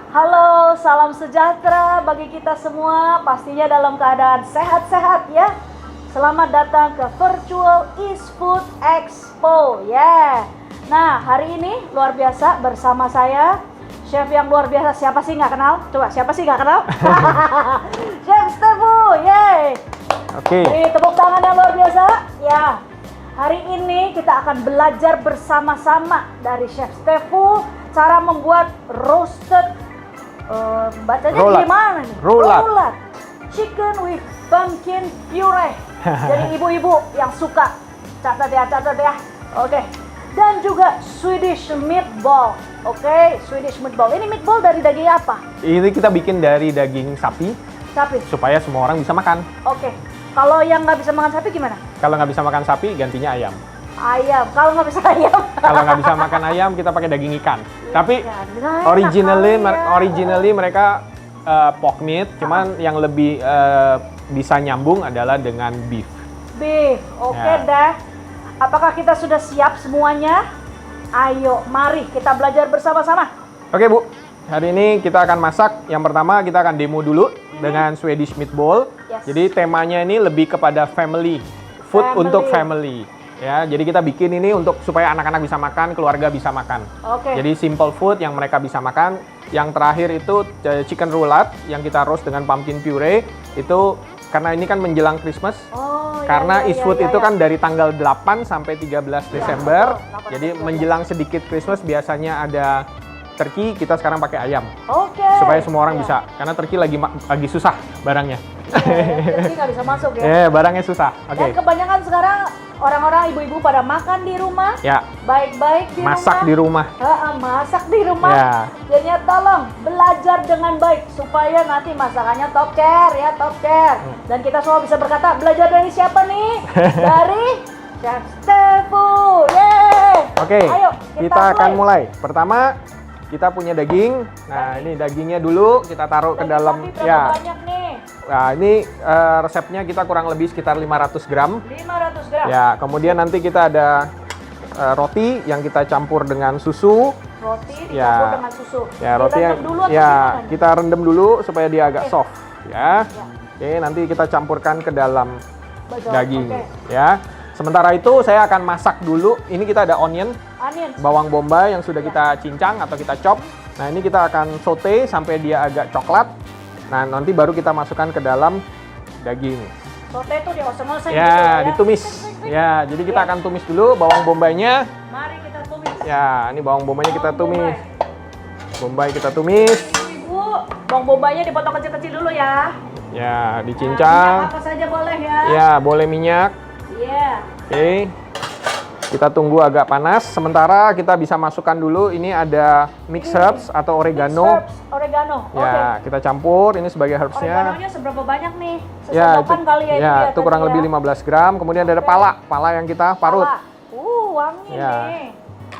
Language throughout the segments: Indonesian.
Halo, salam sejahtera bagi kita semua, pastinya dalam keadaan sehat-sehat ya. Selamat datang ke Virtual East Food Expo ya. Nah, hari ini luar biasa bersama saya, chef yang luar biasa. Siapa sih nggak kenal? Coba, siapa sih nggak kenal? Chef Stefu, yeay. Oke. Tepuk tangan yang luar biasa. Ya, hari ini kita akan belajar bersama-sama dari Chef Stefu cara membuat roasted bacanya gimana nih? Roulade. Chicken with pumpkin puree. Jadi ibu-ibu yang suka catat ya. Oke. Dan juga Swedish meatball. Oke, Swedish meatball. Ini meatball dari daging apa? Ini kita bikin dari daging sapi. Sapi. Supaya semua orang bisa makan. Oke. Kalau yang nggak bisa makan sapi gimana? Kalau nggak bisa makan sapi, gantinya ayam. Ayam. Kalau nggak bisa ayam. Kalau nggak bisa makan ayam, kita pakai daging ikan. Tapi Nah, originally mereka pork meat, cuman yang lebih bisa nyambung adalah dengan beef. Beef. Oke Ya. deh. Apakah kita sudah siap semuanya? Ayo, mari kita belajar bersama-sama. Oke Bu, hari ini kita akan masak. Yang pertama kita akan demo dulu dengan Swedish meatball. Yes. Jadi temanya ini lebih kepada family, food untuk family. Ya, jadi kita bikin ini untuk supaya anak-anak bisa makan, keluarga bisa makan. Oke. Jadi simple food yang mereka bisa makan. Yang terakhir itu chicken roulade yang kita roast dengan pumpkin puree. Itu karena ini kan menjelang Christmas. Oh, Karena East Food itu kan dari tanggal 8 sampai 13 Desember. betul. Jadi menjelang sedikit Christmas biasanya ada turkey, kita sekarang pakai ayam. Oke. Supaya semua orang Ya. bisa. Karena turkey lagi susah barangnya. Jadi nggak bisa masuk ya. Barangnya susah. Oke. Dan kebanyakan sekarang orang-orang ibu-ibu pada makan di rumah. Ya, Baik-baik di masak rumah. di rumah. Masak di rumah. Ya. Jadinya tolong belajar dengan baik supaya nanti masakannya top tier ya, top tier. Dan kita semua bisa berkata, belajar dari siapa nih? Dari Chef Stefu. Yeay. Oke, Ayo, kita akan mulai. Pertama, kita punya daging. Nah, ini dagingnya dulu kita taruh ke Daging dalam. sapi berapa Ya. banyak nih? Nah, ini resepnya kita kurang lebih sekitar 500 gram. 500 gram. Ya, kemudian nanti kita ada roti yang kita campur dengan susu. Roti dicampur Ya. dengan susu. Ya, roti yang Direndam dulu atau ya gimana nih? kita rendam dulu supaya dia agak soft. Ya. Ya. Oke, nanti kita campurkan ke dalam Betul. daging. Oke. Ya. Sementara itu saya akan masak dulu. Ini kita ada onion, Onion. bawang bombay yang sudah kita cincang atau kita chop. Nah, ini kita akan saute sampai dia agak coklat. Nah, nanti baru kita masukkan ke dalam daging. Sote itu dioseng-oseng Ya, gitu ya. ditumis. Ya, jadi kita akan tumis dulu bawang bombaynya. Mari kita tumis. Ya, ini bawang bombaynya kita Bawang tumis. Bombay kita tumis. Ibu, bawang bombaynya dipotong kecil-kecil dulu ya. Ya, Minyak dicincang. apa saja boleh ya. Ya, boleh minyak. Iya. Oke. Kita tunggu agak panas. Sementara kita bisa masukkan dulu ini ada mixed herbs atau oregano. Herbs, oregano. Oke. Ya, kita campur ini sebagai herbsnya. Oreganonya seberapa banyak nih? Ya, itu, Sesendokan kali ya. itu kurang lebih 15 gram. Kemudian ada pala yang kita parut. Wangi Ya. nih.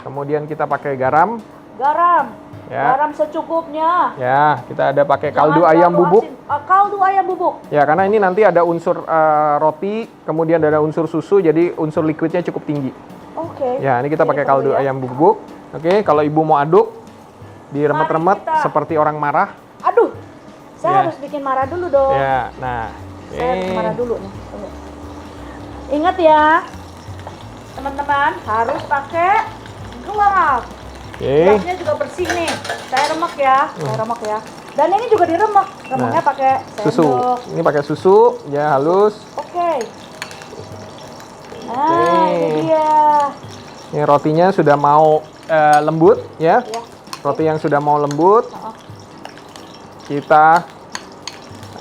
Kemudian kita pakai garam. Garam. Ya. Garam secukupnya. Ya, kita ada pakai Jangan kaldu ayam terlalu bubuk. asin. Kaldu ayam bubuk. Ya, karena ini nanti ada unsur roti, kemudian ada unsur susu, jadi unsur liquidnya cukup tinggi. Oke. Ya, ini kita Jadi pakai perlu kaldu ya. ayam bubuk. Oke, kalau ibu mau aduk, diremet-remet Mari kita. seperti orang marah. Aduh. Saya Ya. harus bikin marah dulu dong. Ya, nah. Saya harus marah dulu nih. Tunggu. Ingat ya, teman-teman harus pakai glove. Oke. Glove-nya juga bersih nih. Saya remek ya, saya remek ya. Dan ini juga diremek. Remeknya Nah, pakai Susu. sendok. Ini pakai susu, ya halus. Oke. Nah, Oke. ini dia. Ini rotinya sudah mau lembut, ya. Ya. Roti yang sudah mau lembut, Oh. kita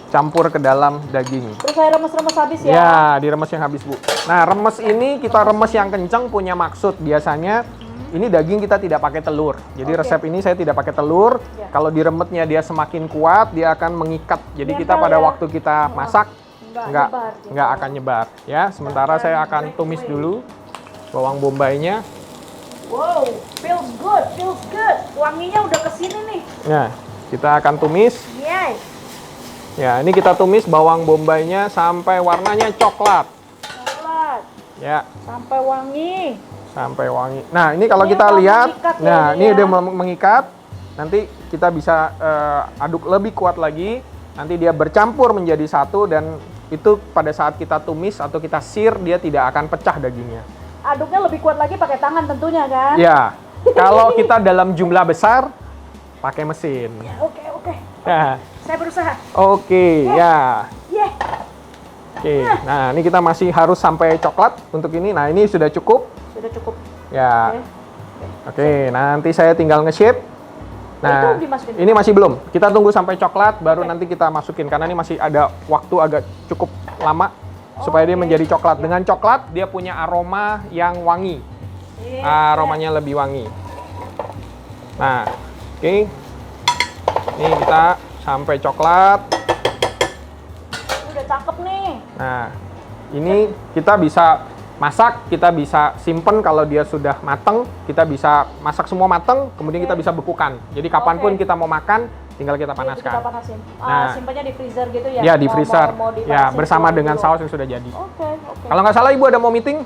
campur ke dalam daging. Terus saya remes-remes habis ya. Ya, diremes yang habis, Bu. Nah, remes ini kita remes yang kencang punya maksud. Biasanya ini daging kita tidak pakai telur. Jadi Oke. resep ini saya tidak pakai telur. Ya. Kalau diremetnya dia semakin kuat, dia akan mengikat. Jadi Nempel kita pada ya. waktu kita masak Nggak nyebar gitu. nggak akan nyebar. Ya, sementara saya akan tumis dulu bawang bombaynya. Wow, feels good, feels good. Wanginya udah kesini nih. Nah, kita akan tumis. Yay. Ya, ini kita tumis bawang bombaynya sampai warnanya coklat. Coklat. Ya, Sampai wangi. sampai wangi. Nah, ini kalau Ini kita udah lihat, mengikat ya nah ini ini ya. udah mengikat. Nanti kita bisa aduk lebih kuat lagi. Nanti dia bercampur menjadi satu dan itu pada saat kita tumis atau kita sear dia tidak akan pecah dagingnya. Aduknya lebih kuat lagi pakai tangan tentunya kan? Ya, kalau kita dalam jumlah besar pakai mesin. Oke, oke. Ya. Saya berusaha. Oke, ya. Yeah. Oke. Nah, ini kita masih harus sampai coklat untuk ini. Nah, ini sudah cukup. Sudah cukup. Ya. Oke. Oke, nanti saya tinggal nge-shape. Nah, Itu dimasukin. ini masih belum. Kita tunggu sampai coklat, baru nanti kita masukin. Karena ini masih ada waktu agak cukup lama supaya dia menjadi coklat. Dengan coklat, dia punya aroma yang wangi. Iya. Aromanya lebih wangi. Nah, oke. Ini kita sampai coklat. Udah cakep nih. Nah, ini kita bisa masak, kita bisa simpen kalau dia sudah mateng, kita bisa masak semua mateng, kemudian kita bisa bekukan. Jadi kapanpun Oke. kita mau makan, tinggal kita Itu panaskan. kita panasin. Nah. Simpannya di freezer gitu ya? Ya, di freezer. Mau Ya, dipanasin bersama dulu. dengan saus yang sudah jadi. Oke, oke. Kalau nggak salah Ibu ada mau meeting?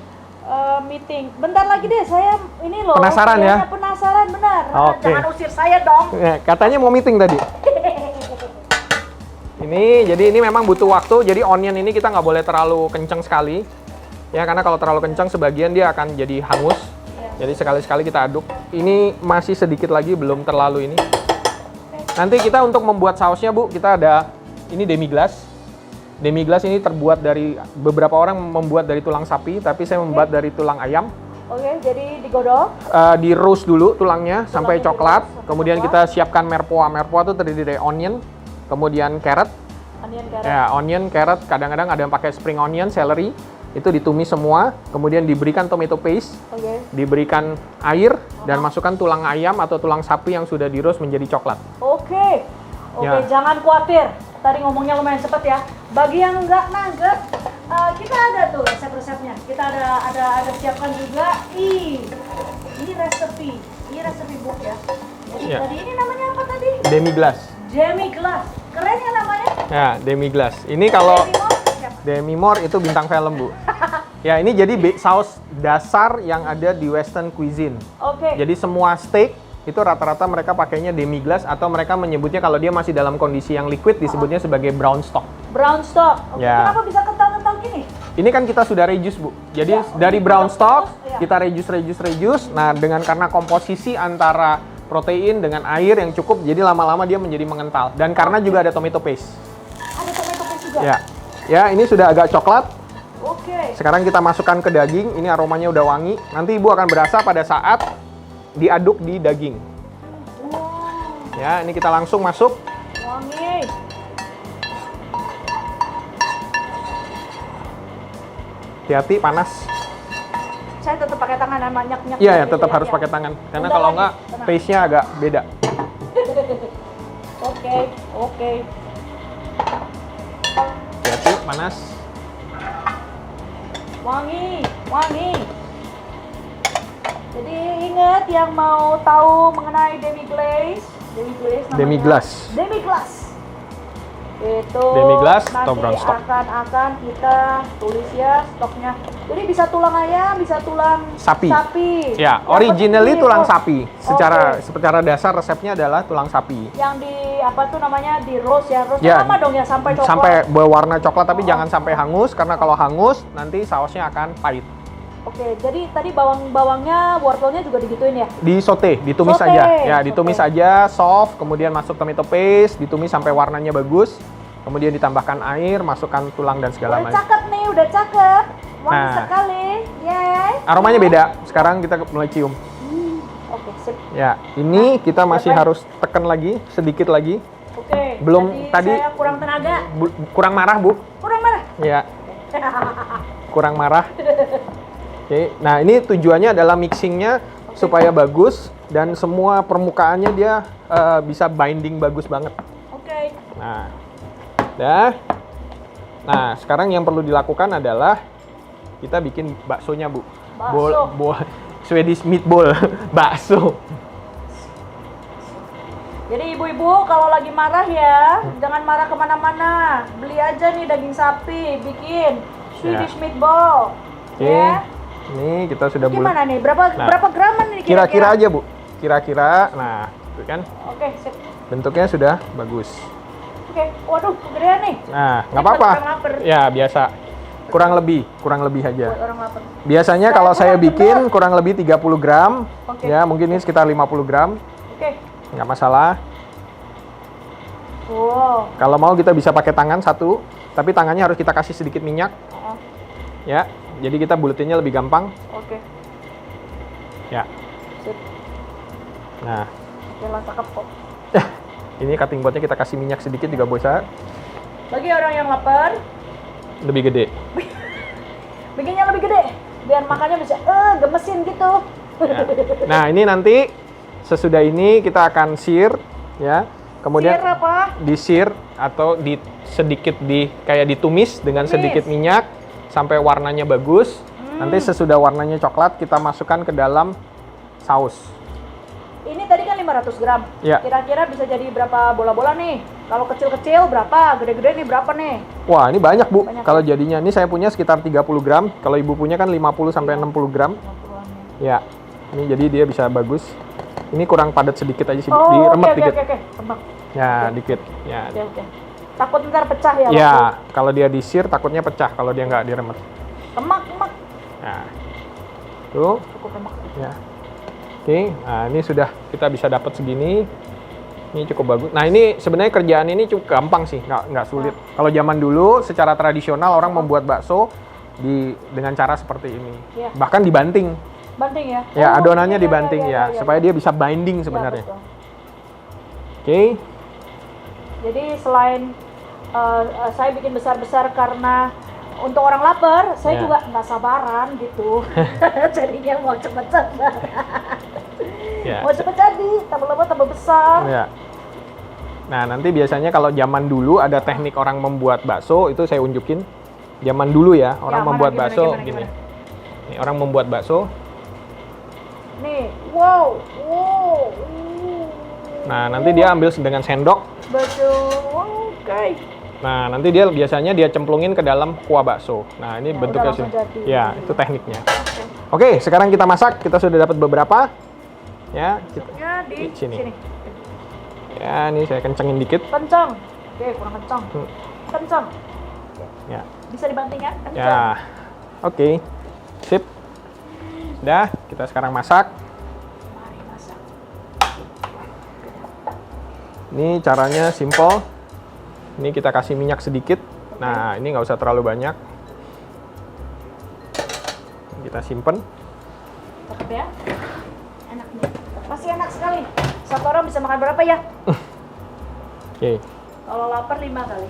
Meeting. Bentar lagi deh, saya ini loh. Penasaran ya? kayaknya Penasaran, benar. Oke. Jangan usir saya dong. Katanya mau meeting tadi. Jadi ini memang butuh waktu. Jadi onion ini kita nggak boleh terlalu kenceng sekali. Ya, karena kalau terlalu kencang sebagian dia akan jadi hangus. Jadi sekali-sekali kita aduk. Ini masih sedikit lagi, belum terlalu ini. Nanti kita untuk membuat sausnya, Bu, kita ada ini demi glace. Demi glace ini terbuat dari, beberapa orang membuat dari tulang sapi, tapi saya membuat dari tulang ayam. Oke, jadi digodok. Di roast dulu tulangnya sampai coklat. di-roast sampai Kemudian coklat. kita siapkan merpoa. Merpoa itu terdiri dari onion, kemudian carrot. Onion carrot. Ya, onion, carrot, kadang-kadang ada yang pakai spring onion, celery. Itu ditumis semua, kemudian diberikan tomato paste, Oke. diberikan air, dan masukkan tulang ayam atau tulang sapi yang sudah di-roast menjadi coklat. Oke. Oke, Ya. jangan khawatir. Tadi ngomongnya lumayan cepet ya. Bagi yang nggak nugget, kita ada tuh resep-resepnya. Kita ada siapkan juga. Ini resepi book ya. Jadi Ya. tadi ini namanya apa tadi? Demi glace. Demi glace. Keren ya namanya? Ya, demi glace. Ini kalau Demi glace siapa? Demi Moore itu bintang film, Bu. Ya, ini jadi saus dasar yang ada di Western cuisine. Oke. Jadi semua steak itu rata-rata mereka pakainya demi glace atau mereka menyebutnya kalau dia masih dalam kondisi yang liquid disebutnya sebagai brown stock. Brown stock. Oke, Ya. kenapa bisa kental-kental gini? Ini kan kita sudah reduce, Bu. Jadi Ya, dari ini brown potong stock terus, ya. kita reduce. Nah, karena komposisi antara protein dengan air yang cukup, jadi lama-lama dia menjadi mengental. Dan karena juga ada tomato paste. Ada tomato paste juga. Ya. Ya, ini sudah agak coklat. Oke. Sekarang kita masukkan ke daging. Ini aromanya udah wangi. Nanti Ibu akan berasa pada saat diaduk di daging. Wow, Ya, ini kita langsung masuk. wangi. Hati-hati panas. Saya tetap pakai tangan sama nyak-nyak. Iya, ya, gitu tetap harus ya. pakai tangan. Karena Bentar kalau lagi, nggak, tenang. taste-nya agak beda. Oke, oke. Hati-hati panas. Wangi, wangi. Jadi ingat yang mau tahu mengenai demi glaze namanya. Demi glace. Demi glace. Itu Demi glace atau nanti brown stock? akan kita tulis ya stoknya. Jadi bisa tulang ayam, bisa tulang Sapi. Ya, Yang originally penting tulang di-roast. sapi. Oke. Secara dasar resepnya adalah tulang sapi. Yang di apa tuh namanya di roast ya. Roast Ya, lama dong ya sampai coklat. Sampai berwarna coklat, tapi Oh. jangan sampai hangus karena kalau hangus nanti sausnya akan pahit. Oke, jadi tadi bawangnya, wortelnya juga digituin ya? Di saute, ditumis Saute. saja. Ya, ditumis Saute. saja soft, kemudian masuk tomato paste, ditumis sampai warnanya bagus. Kemudian ditambahkan air, masukkan tulang dan segala Udah macam. cakep nih, udah cakep. Wangi Nah. sekali. Yeay. Aromanya beda. Sekarang kita mulai cium. Oke, sip. Ya, ini kita masih Siap, harus tekan lagi, sedikit lagi. Oke. Belum, jadi tadi- saya kurang tenaga. Kurang marah, Bu. Kurang marah. Ya, kurang marah. Oke, nah ini tujuannya adalah mixingnya supaya bagus dan semua permukaannya dia bisa binding bagus banget. Oke. Nah, dah. Nah, sekarang yang perlu dilakukan adalah kita bikin baksonya, Bu. Bakso. Swedish meatball, bakso. Jadi ibu-ibu kalau lagi marah ya, jangan marah kemana-mana. Beli aja nih daging sapi, bikin Swedish meatball. Oke. Ya. Ini kita sudah bulat. Gimana nih? Berapa graman nih Kira-kira aja, Bu. Kira-kira. Nah, itu kan Oke, sip. bentuknya sudah bagus. Oke, waduh, kegedean nih. Nah, nggak Ini apa-apa. buat orang lapar. Ya, biasa. Kurang lebih aja. Buat orang lapar. Biasanya kalau saya bikin kurang lebih 30 gram. Oke. Ya, mungkin ini sekitar 50 gram. Oke. Nggak masalah. Wow. Kalau mau kita bisa pakai tangan satu, tapi tangannya harus kita kasih sedikit minyak. Ya, jadi kita buletinnya lebih gampang. Oke. Ya. Sip. Nah, Oke lah, cakep kok. ini cutting boardnya kita kasih minyak sedikit juga bisa. Bagi orang yang lapar, Lebih gede. bikinnya lebih gede. Biar makannya bisa gemesin gitu. Ya. Nah, ini nanti sesudah ini kita akan sear, ya. Kemudian Sear apa? di-sear atau kayak ditumis dengan Tumis. sedikit minyak sampai warnanya bagus. Nanti sesudah warnanya coklat kita masukkan ke dalam saus. Ini tadi kan 500 gram. Ya. Kira-kira bisa jadi berapa bola-bola nih? Kalau kecil-kecil berapa? Gede-gede nih berapa nih? Wah, ini banyak, Bu. Banyak, Kalau jadinya ini saya punya sekitar 30 gram. Kalau Ibu punya kan 50 sampai 60 gram. 50-an nih. Ya. Ini jadi dia bisa bagus. Ini kurang padat sedikit aja sih, Bu. Oh, Diremet oke, dikit. oke. Tembak. Ya, dikit. Ya. Oke. Takut ntar pecah ya? Ya, waktu- kalau dia di-sear takutnya pecah kalau dia nggak diremet. Kemak. Nah. Tuh. Cukup kemak. Ya. Oke, nah ini sudah kita bisa dapat segini. Ini cukup bagus. Nah, ini sebenarnya kerjaan ini cukup gampang sih, nggak sulit. Kalau zaman dulu secara tradisional orang membuat bakso dengan cara seperti ini. Iya. Bahkan dibanting. Banting ya? Ya, Oh, adonannya iya, dibanting iya, ya, supaya dia bisa binding Iya, sebenarnya. betul. Oke. Jadi selain saya bikin besar-besar karena untuk orang lapar, saya Ya. juga nggak sabaran gitu. Jadinya mau cepet-cepet. Ya. Mau cepet jadi, tambah lama tambah besar. Ya. Nah, nanti biasanya kalau zaman dulu ada teknik orang membuat bakso, itu saya unjukin. Zaman dulu ya, orang Ya, mana, membuat gimana, bakso gimana, gini. gimana? Nih, orang membuat bakso. Nih, wow. Nah, nanti dia ambil dengan sendok. Betul, oke. Nah, nanti dia biasanya dia cemplungin ke dalam kuah bakso. Nah, ini Ya, bentuknya udah sih. langsung jadi. Ya, itu tekniknya. Oke, sekarang kita masak. Kita sudah dapat beberapa. Ya, Ya, di Sini. sini. ya ini saya kencengin dikit. Kencang. Oke, kurang kencang. Kencang. Ya. Bisa dibanting ya? Kencang. Ya. Oke. Sip. Udah, kita sekarang masak. Mari masak. Ini caranya simple. Ini kita kasih minyak sedikit. Nah, ini nggak usah terlalu banyak. Kita simpen. Cakep ya? Enak nih. Masih enak sekali. Satu orang bisa makan berapa ya? Oke. Kalau lapar 5 kali.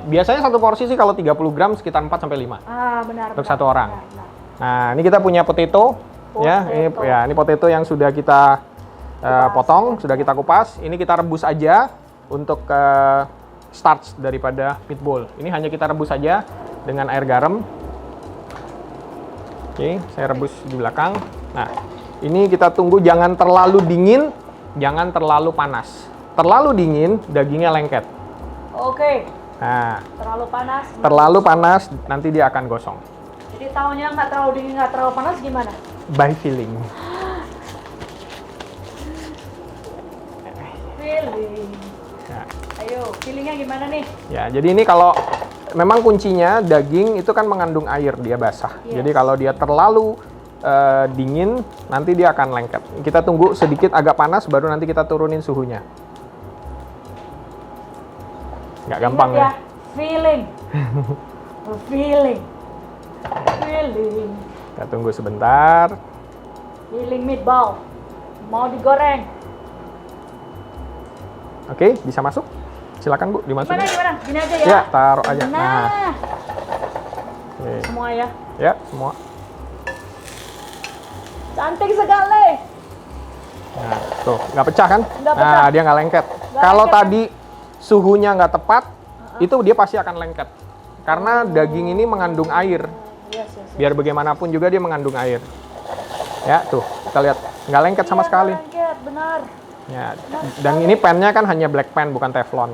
Biasanya satu porsi sih kalau 30 gram sekitar 4 sampai 5. Ah, benar. Untuk benar, satu orang. benar. Nah, ini kita punya potato. Ya, ini potato yang sudah kita potong, sudah kita kupas. Ini kita rebus aja untuk starch daripada meatball. Ini hanya kita rebus saja dengan air garam. Oke, saya rebus di belakang. Nah, ini kita tunggu jangan terlalu dingin, jangan terlalu panas. Terlalu dingin, dagingnya lengket. Oke. Nah, Terlalu panas. terlalu panas, nanti dia akan gosong. Jadi tahunya nggak terlalu dingin, nggak terlalu panas gimana? By feeling. Feeling. Nah, Ayo, feelingnya gimana nih? ya, jadi ini kalau memang kuncinya daging itu kan mengandung air, dia basah. Yes. Jadi kalau dia terlalu dingin, nanti dia akan lengket. Kita tunggu sedikit agak panas, baru nanti kita turunin suhunya. Nggak gampang Ingat ya. Feeling. Feeling. Feeling. Kita tunggu sebentar. Feeling meatball. Mau digoreng. Oke, bisa masuk? Silakan Bu, dimasukin. Gimana? Gini aja ya? Ya, taruh aja. Nah. Oke. Semua ya. Ya, semua. Cantik sekali. Nah, tuh, nggak pecah kan? Nggak pecah. Nah, dia nggak lengket. Kalau lengket, tadi suhunya nggak tepat, itu dia pasti akan lengket. Karena daging ini mengandung air. Yes. Biar bagaimanapun juga dia mengandung air. Ya, tuh, kita lihat. Nggak lengket sama Iya, sekali. lengket, benar. Ya, dan ini pannya kan hanya black pan, bukan teflon.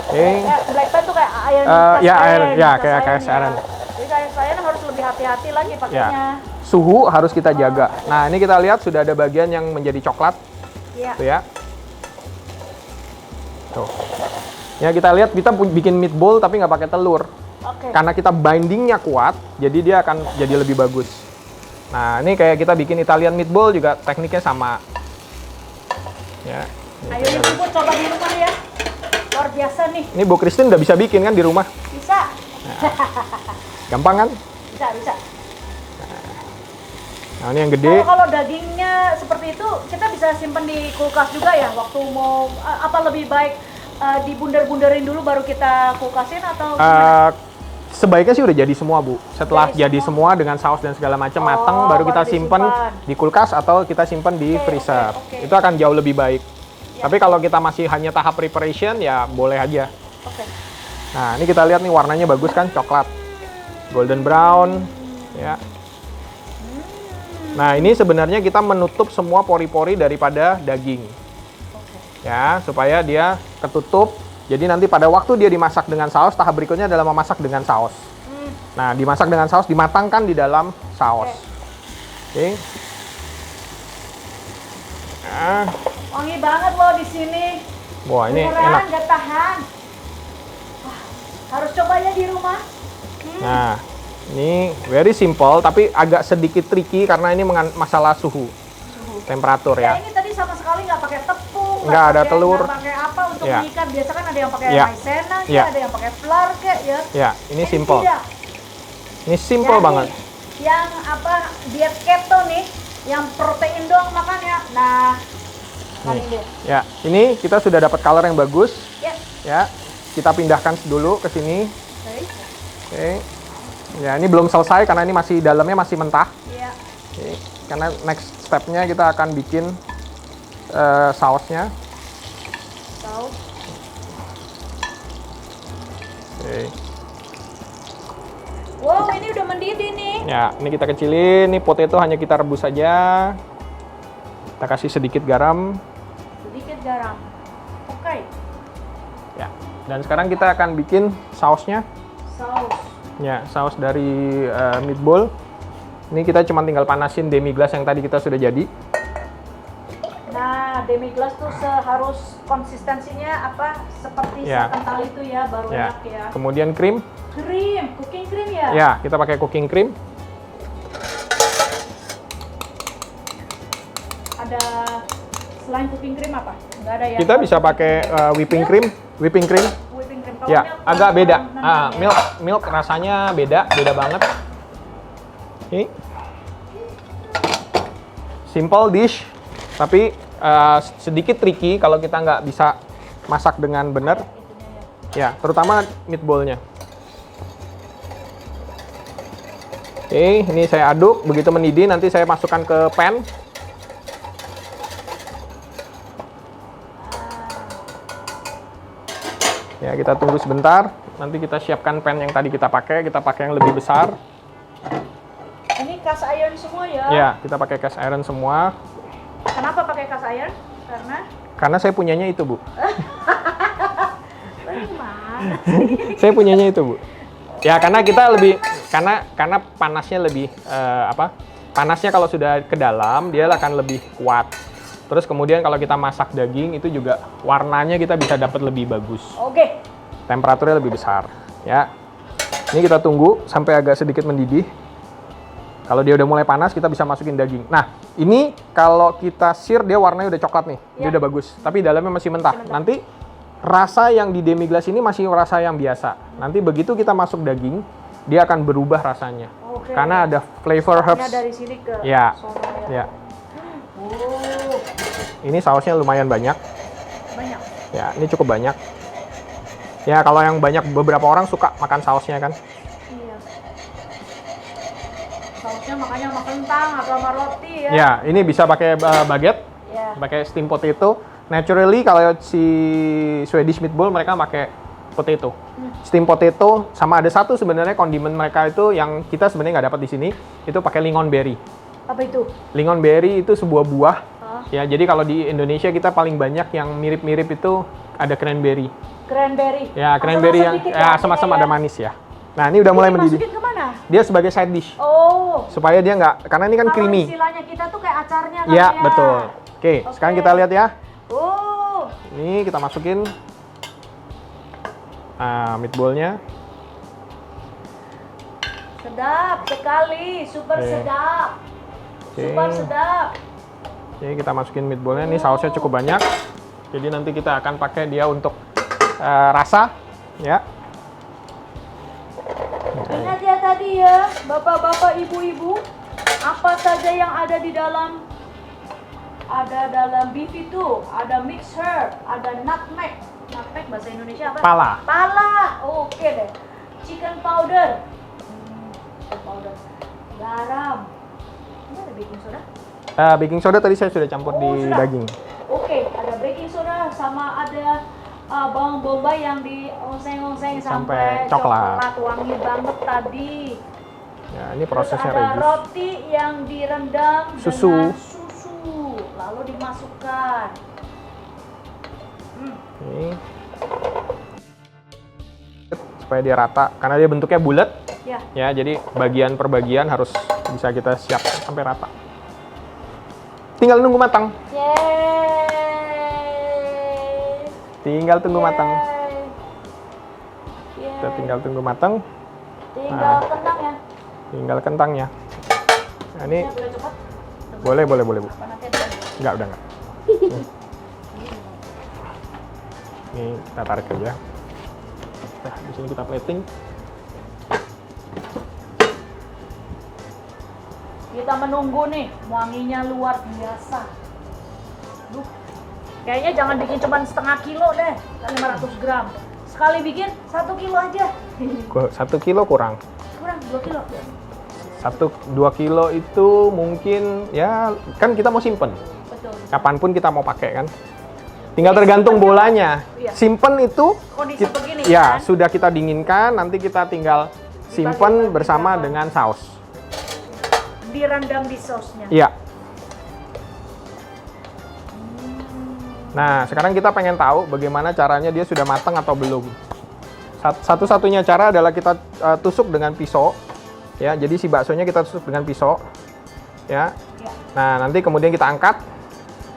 Oke. Black pan tuh kayak iron. Ya, air, ya kayak iron. Oke. Jadi kayak saya harus lebih hati-hati lagi pakainya. Suhu harus kita jaga. Nah, ini kita lihat sudah ada bagian yang menjadi coklat. Iya. Tuh ya. Tuh. Ya, kita lihat kita bikin meatball tapi nggak pakai telur. Oke. Karena kita bindingnya kuat, jadi dia akan jadi lebih bagus. Nah, ini kayak kita bikin Italian meatball juga tekniknya sama. Ya. Ayo ibu coba di rumah ya. Luar biasa nih. Ini Bu Christine udah bisa bikin kan di rumah? Bisa. Gampang kan? Bisa. Nah, ini yang gede. Kalau dagingnya seperti itu, kita bisa simpan di kulkas juga ya. Waktu mau apa lebih baik dibundar-bundarin dulu baru kita kulkasin atau gimana? Sebaiknya sih udah jadi semua, Bu. Setelah Jadi jadi semua dengan saus dan segala macam matang, baru kita baru simpan disimpan. di kulkas atau kita simpan di freezer. oke. Itu akan jauh lebih baik. Tapi kalau kita masih hanya tahap preparation, ya boleh aja. Oke. Nah, ini kita lihat nih warnanya bagus kan, coklat. Golden brown, ya. Nah, ini sebenarnya kita menutup semua pori-pori daripada daging. Ya, supaya dia ketutup. Jadi nanti pada waktu dia dimasak dengan saus, tahap berikutnya adalah memasak dengan saus. Nah, dimasak dengan saus, dimatangkan di dalam saus. Oke. Nah, Wangi banget loh di sini. wah ini Beneran, enak. nggak tahan. Wah, harus coba ya di rumah. Nah, ini very simple, tapi agak sedikit tricky karena ini masalah suhu, temperatur Ya, ya. ini tadi sama sekali nggak pakai tepung, Nggak ada pakai- telur. nggak pakai apa untuk Ya. mengikat. Biasa kan ada yang pakai Ya. maizena, Ya. ada yang pakai flour kek ya. Ya, ini simple. tidak. Ini simple Jadi, banget. Yang apa diet keto nih, yang protein doang makannya. Nah, Nih. ini. Ya, ini kita sudah dapat color yang bagus. Ya. Ya, kita pindahkan dulu ke sini. Oke. Oke. Ya, ini belum selesai karena ini masih dalamnya masih mentah. Iya. Oke. Karena next stepnya kita akan bikin sausnya. Saus. Oke. Wow, ini udah mendidih nih. Ya, ini kita kecilin. Ini potato hanya kita rebus saja. Kita kasih sedikit garam. Sedikit garam. Oke. Ya. Dan sekarang kita akan bikin sausnya. Saus. Ya, saus dari meatball. Ini kita cuma tinggal panasin demi glace yang tadi kita sudah jadi. Nah, demi glace tuh harus konsistensinya apa seperti Ya. sekental itu ya, baru Ya. enak ya. Kemudian krim. Krim, cooking cream ya? Ya, kita pakai cooking cream. Ada selain cooking cream apa? Nggak ada ya? Kita bisa pakai whipping cream. Whipping cream. Whipping cream. Kalau Ya, milk agak kurang beda. nendang ya. Milk rasanya beda banget. Ini simple dish, tapi sedikit tricky kalau kita nggak bisa masak dengan benar. Ya, terutama meatballnya. Oke, ini saya aduk. Begitu mendidih, nanti saya masukkan ke pan. Ya, kita tunggu sebentar. Nanti kita siapkan pan yang tadi kita pakai yang lebih besar. Ini cast iron semua ya? Ya, kita pakai cast iron semua. Kenapa pakai cast iron? Karena saya punyanya itu, Bu. Bagaimana? Saya punyanya itu, Bu. Ya, karena kita lebih karena panasnya lebih panasnya kalau sudah ke dalam dia akan lebih kuat. Terus kemudian kalau kita masak daging itu juga warnanya kita bisa dapat lebih bagus. Oke. Temperaturnya lebih besar, ya. Ini kita tunggu sampai agak sedikit mendidih. Kalau dia udah mulai panas, kita bisa masukin daging. Nah, ini kalau kita sear dia warnanya udah coklat nih, dia Ya. udah bagus. Tapi dalamnya masih mentah. Nanti rasa yang di demi glace ini masih rasa yang biasa. Nanti begitu kita masuk daging, dia akan berubah rasanya. Oke. Karena ada flavor Stoknya herbs. dari sini ke Ya, sono ya. Oh, Ini sausnya lumayan banyak. banyak. Ya, ini cukup banyak. Ya, kalau yang banyak beberapa orang suka makan sausnya kan. Iya. Sausnya makanya sama kentang atau sama roti ya. Ya, ini bisa pakai baguette, Ya. pakai steam potato. Naturally kalau si Swedish meatball mereka pakai potato. Steam potato sama ada satu sebenarnya kondimen mereka itu yang kita sebenarnya nggak dapat di sini, itu pakai lingonberry. Apa itu? Lingonberry itu sebuah buah. Hah? Ya, jadi kalau di Indonesia kita paling banyak yang mirip-mirip itu ada cranberry. Cranberry. Ya, cranberry yang Asam-asam dikit ya asam-asam ada manis ya. Nah, ini udah mulai mendidih. Masukin kemana? dia sebagai side dish. Oh. Supaya dia nggak, karena ini kan Kalau creamy. istilahnya kita tuh kayak acarnya kan Iya, ya. betul. Oke, sekarang kita lihat ya. Oh. Ini kita masukin meatball-nya. Sedap sekali, super Oke. sedap. Oke. Super sedap. Oke, kita masukin meatball-nya. Ini sausnya cukup banyak. Jadi nanti kita akan pakai dia untuk rasa, ya. Ingat ya tadi ya, bapak-bapak, ibu-ibu, apa saja yang ada di dalam beef itu, ada mixed herb, ada nutmeg. Nutmeg bahasa Indonesia apa? Pala. Pala. Oke deh. Chicken powder. Chicken powder. Garam. Ini ada baking soda? Baking soda tadi saya sudah campur Oh, di sudah. daging. Oke, ada baking soda sama ada bawang bombay yang dioseng-oseng Sampai sampai coklat. wangi banget tadi. Ya, ini Terus prosesnya ada Regis. roti yang direndam Susu. dengan susu, lalu dimasukkan. Ini. Supaya dia rata, karena dia bentuknya bulat. Ya, Ya, jadi bagian per bagian harus bisa kita siap sampai rata. Tinggal nunggu matang. yeay. Tinggal tunggu matang. Yeay. Kita tinggal tunggu matang. Tinggal kentang ya. Tinggal kentangnya. Nah, ini Ya, boleh cepat. boleh, Bu. Apa nanti ada lagi? Enggak, udah enggak. Ini kita tarik aja. Nah, di sini kita plating. Kita menunggu nih, wanginya luar biasa. Duh, kayaknya jangan bikin cuma setengah kilo deh, 500 gram. Sekali bikin 1 kilo aja. 1 kilo kurang. Kurang 2 kilo. 1-2 kilo itu mungkin ya kan kita mau simpen. Betul. Kapanpun kita mau pakai kan. Tinggal tergantung bolanya. Iya. Simpen itu Kondisi begini ya kan? sudah kita dinginkan, nanti kita tinggal simpen bersama dengan saus. Direndam di sausnya. Iya. Nah, sekarang kita pengen tahu bagaimana caranya dia sudah matang atau belum. Satu-satunya cara adalah kita tusuk dengan pisau. Ya, jadi si baksonya kita tusuk dengan pisau. Ya. Ya. Nah, nanti kemudian kita angkat.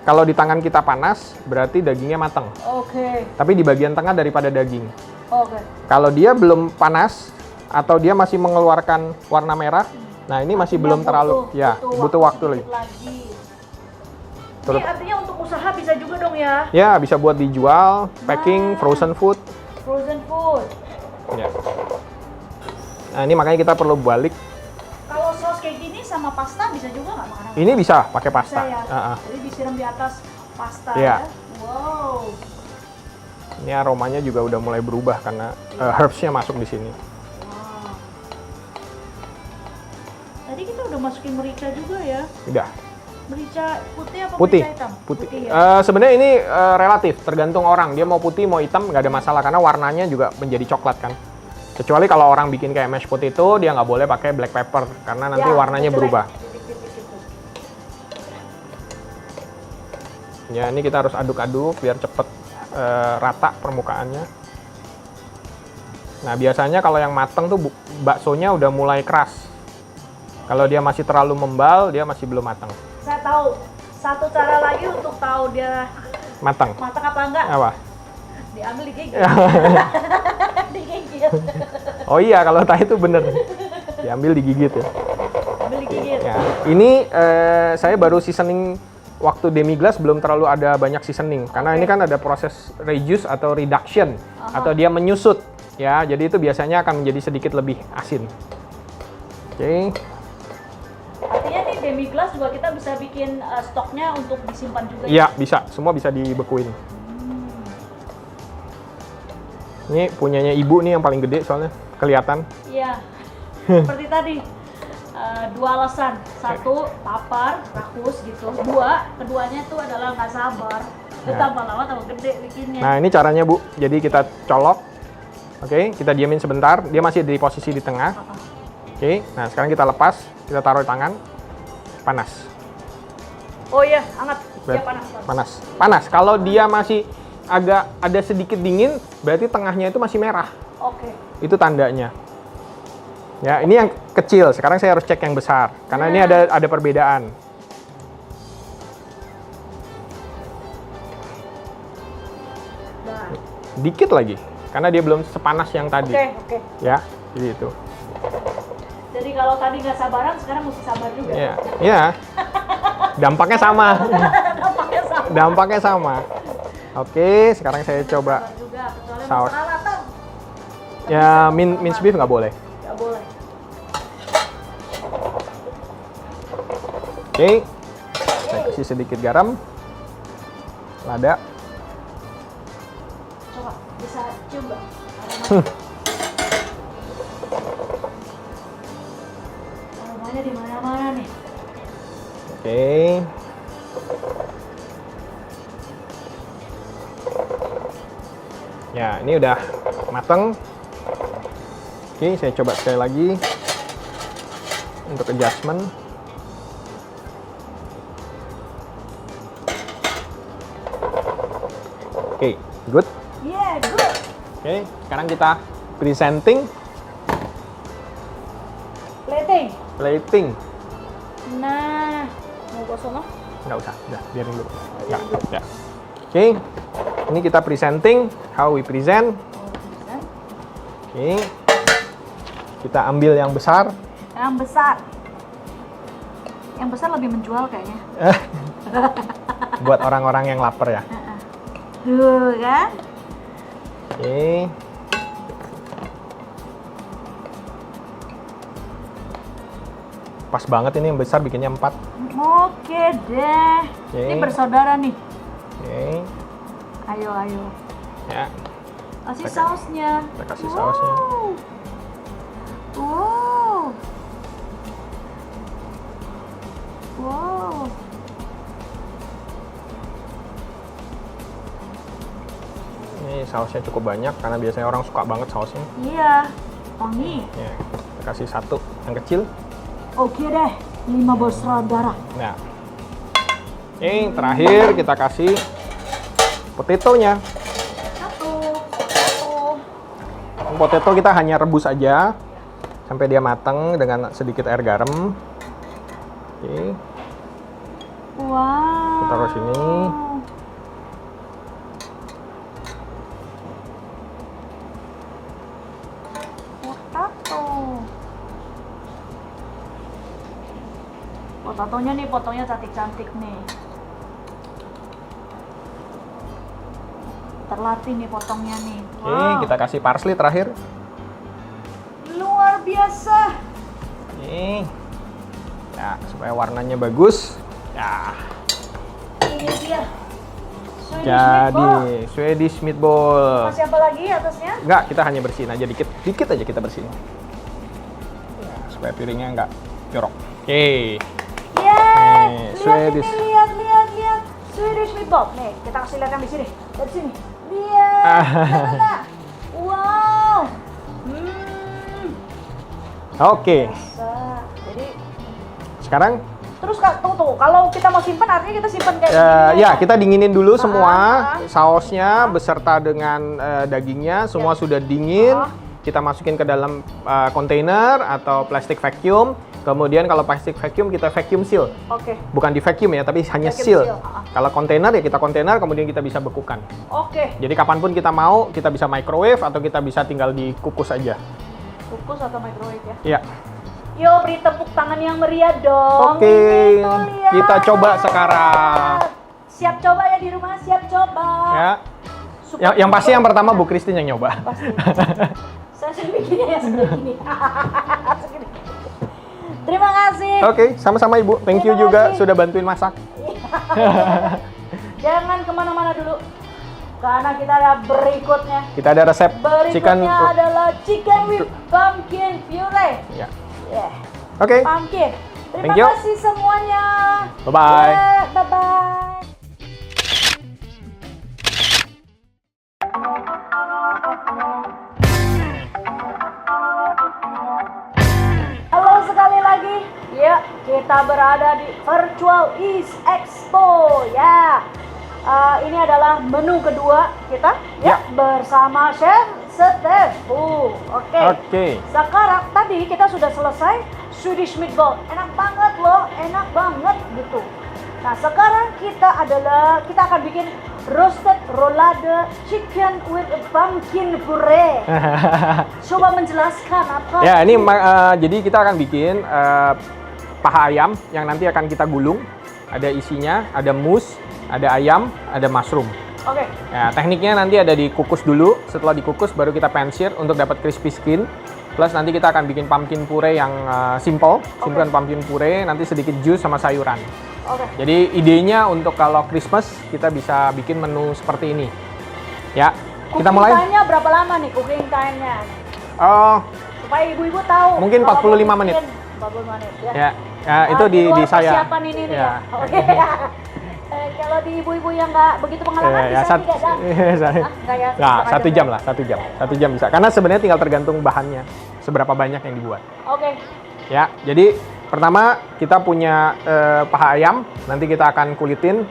Kalau di tangan kita panas, berarti dagingnya matang. Oke. Tapi di bagian tengah daripada daging. Oke. Kalau dia belum panas atau dia masih mengeluarkan warna merah, nah ini masih belum terlalu, ya butuh waktu lagi. Ini artinya untuk usaha bisa juga dong ya? Ya, bisa buat dijual, packing, frozen food. Frozen food. Ya. Nah, ini makanya kita perlu balik. Kalau saus kayak gini sama pasta bisa juga nggak makanan? Ini bisa pakai Bisa pasta. ya? Ah, ah. Jadi disiram di atas pasta Iya. ya? Wow. Ini aromanya juga udah mulai berubah karena herbs-nya masuk di sini. Wow. Tadi kita udah masukin merica juga ya? Udah. Merica putih apa Putih. merica hitam? Putih. ya? Sebenarnya ini relatif, tergantung orang. Dia mau putih, mau hitam, nggak ada masalah karena warnanya juga menjadi coklat kan. Kecuali kalau orang bikin kayak mashed potato, dia nggak boleh pakai black pepper karena nanti Ya, warnanya jelek. berubah. Titik-titik gitu. Ya, ini kita harus aduk-aduk biar cepet rata permukaannya. Nah, biasanya kalau yang mateng tuh baksonya udah mulai keras. Kalau dia masih terlalu membal, dia masih belum matang. Saya tahu satu cara lagi untuk tahu dia Matang. matang apa enggak. Apa? Diambil digigit. Digigit. Oh iya, kalau tahu itu bener. Diambil digigit ya. Ambil digigit. Ya, ini saya baru seasoning waktu demi glace, belum terlalu ada banyak seasoning karena ini kan ada proses reduce atau reduction atau dia menyusut ya, jadi itu biasanya akan menjadi sedikit lebih asin. Oke. Artinya nih demi glace juga kita bisa bikin stoknya untuk disimpan juga. Iya, bisa, semua bisa dibekuin. Ini punyanya ibu nih yang paling gede soalnya kelihatan. Iya. Seperti tadi. Dua alasan. Satu, lapar, rakus gitu. Dua, keduanya tuh adalah nggak sabar. Tambah lama tambah gede bikinnya. Nah, ini caranya Bu. Jadi kita colok. Oke, kita diamin sebentar. Dia masih di posisi di tengah. Oke, nah sekarang kita lepas. Kita taruh di tangan. Panas. Oh iya, hangat. Ya panas. Panas. Panas. Kalau dia masih agak ada sedikit dingin, berarti tengahnya itu masih merah. Oke. Itu tandanya. Ya, ini yang kecil. Sekarang saya harus cek yang besar karena ini ada perbedaan. Nah. Dikit lagi karena dia belum sepanas yang tadi. Oke. Ya, jadi itu. Jadi kalau tadi nggak sabaran, sekarang mesti sabar juga. Iya. Iya. Dampaknya sama. Dampaknya sama. Dampaknya sama. Oke, sekarang saya coba Sabar juga, kecuali saus. masalah matang. ya minced beef nggak boleh. Nggak boleh. Oke. Saya kasih sedikit garam. Lada. Coba bisa cium nggak? Aromanya di mana-mana nih. Oke. Ya, ini udah mateng. Oke, saya coba sekali lagi untuk adjustment. Oke, good. Yeah, good. Oke, sekarang kita presenting, plating. Nah, mau ke sono? Nggak usah, udah biarin dulu. Nggak, ya. Oke, ini kita presenting, how we present. Oke, kita ambil yang besar. Yang besar. Yang besar lebih menjual kayaknya. Buat orang-orang yang lapar ya. Tuh kan? Oke. Pas banget ini yang besar bikinnya 4. Oke deh. Oke. Ini bersaudara nih. Oke. Ayo. Ya, Kasih Kita- sausnya. kita kasih sausnya. Wow. Ini sausnya cukup banyak karena biasanya orang suka banget sausnya. Iya. Wangi. Ya, kita kasih 1 yang kecil. Oke deh. 5 bersaudara. Nah, oke, terakhir kita kasih potatonya. Satu. Potato kita hanya rebus aja sampai dia matang dengan sedikit air garam. Oke, Wow. kita taruh sini. Potatonya nih, potongnya cantik-cantik nih. Terlatih nih potongnya nih. Oke, kita kasih parsley terakhir. Luar biasa. Oke, ya supaya warnanya bagus. Ya, Ini dia. Swedish jadi meatball. Swedish meatball. Masih apa lagi atasnya? Enggak, kita hanya bersihin aja dikit, dikit aja kita bersihin. Ya, supaya piringnya nggak jorok. Oke. Yeay, Swedish. lihat ini, Swedish meatball. Nih, kita kasih lihat yang di sini. Dari sini. Lihat. Lihat enggak? Wow. Oke, Jadi sekarang terus tunggu, kalau kita mau simpan artinya kita simpan kayak gini. ya kita dinginin dulu semua ah. sausnya beserta dengan dagingnya semua sudah dingin. Ah. Kita masukin ke dalam kontainer atau plastik vacuum. Kemudian kalau plastik vacuum kita vacuum seal. Oke. Bukan di vacuum ya, tapi hanya Vacuum seal. seal, ah. Kalau kontainer ya kita kontainer, kemudian kita bisa bekukan. Oke. Jadi kapanpun kita mau, kita bisa microwave atau kita bisa tinggal dikukus aja. Kukus atau microwave ya. Iya. Yo, beri tepuk tangan yang meriah dong. Oke, Ini tuh, lihat. kita coba sekarang. Siap coba ya di rumah, siap coba. Ya. Super Yang pasti yang meatball. pertama Bu Christine yang nyoba. Pasti. Saya sudah bikinnya ya segini. Segini. Terima kasih. Oke, sama-sama Ibu. Thank you Terima juga kasih. sudah bantuin masak. Jangan kemana-mana dulu. Karena kita ada berikutnya. Kita ada resep chicken. Berikutnya adalah chicken with pumpkin puree. Ya. Yeah. Oke. Pumpkin. Terima Thank you. kasih semuanya. Bye-bye. Yeah, bye-bye. Halo sekali lagi. Ya, kita berada di Virtual East Expo. Ya. Ini adalah menu kedua kita ya, Ya. bersama chef Stefu. Oke. Oke. Sekarang tadi kita sudah selesai Swedish meatball. Enak banget loh, enak banget gitu. Nah, sekarang kita akan bikin roasted roulade chicken with pumpkin puree. Coba menjelaskan apa? Ya, ini jadi kita akan bikin paha ayam yang nanti akan kita gulung. Ada isinya, ada mousse, ada ayam, ada mushroom. Oke. Ya, tekniknya nanti ada dikukus dulu. Setelah dikukus baru kita pan-sear untuk dapat crispy skin. Plus nanti kita akan bikin pumpkin puree yang simple. Simple pumpkin puree, nanti sedikit jus sama sayuran. Oke. Jadi idenya untuk kalau Christmas kita bisa bikin menu seperti ini. Ya, kita mulai. Cooking time-nya berapa lama nih cooking time-nya? Supaya ibu-ibu tahu. Mungkin kalau 45 mau menit. bikin 45 menit ya. Ya, itu di luar saya. Persiapan ini nih ya. Oke. Kalau di ibu-ibu yang nggak begitu pengalaman Ya, bisa 3 jam. Enggak ya? Nah, setengah 1 jam lah, 1 jam. 1 jam bisa. Karena sebenarnya tinggal tergantung bahannya, seberapa banyak yang dibuat. Oke. Ya, jadi pertama kita punya paha ayam, nanti kita akan kulitin.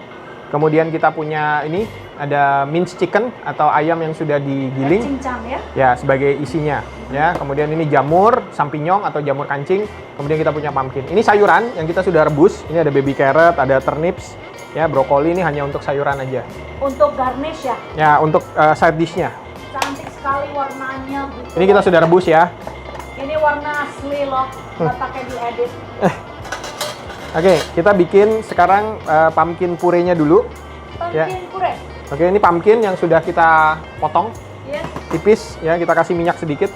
Kemudian kita punya ini ada minced chicken atau ayam yang sudah digiling. Cincang ya. Ya, sebagai isinya. Ya, kemudian ini jamur, champignon atau jamur kancing. Kemudian kita punya pumpkin. Ini sayuran yang kita sudah rebus. Ini ada baby carrot, ada turnips, ya, brokoli ini hanya untuk sayuran aja. Untuk garnish ya. Ya, untuk side dish-nya. Cantik sekali warnanya. Gitu. Ini kita sudah rebus ya. Ini warna asli loh, nggak pakai diedit. Oke, kita bikin sekarang pumpkin puree-nya dulu. Pumpkin puree. Oke, ini pumpkin yang sudah kita potong Yes. tipis ya, kita kasih minyak sedikit.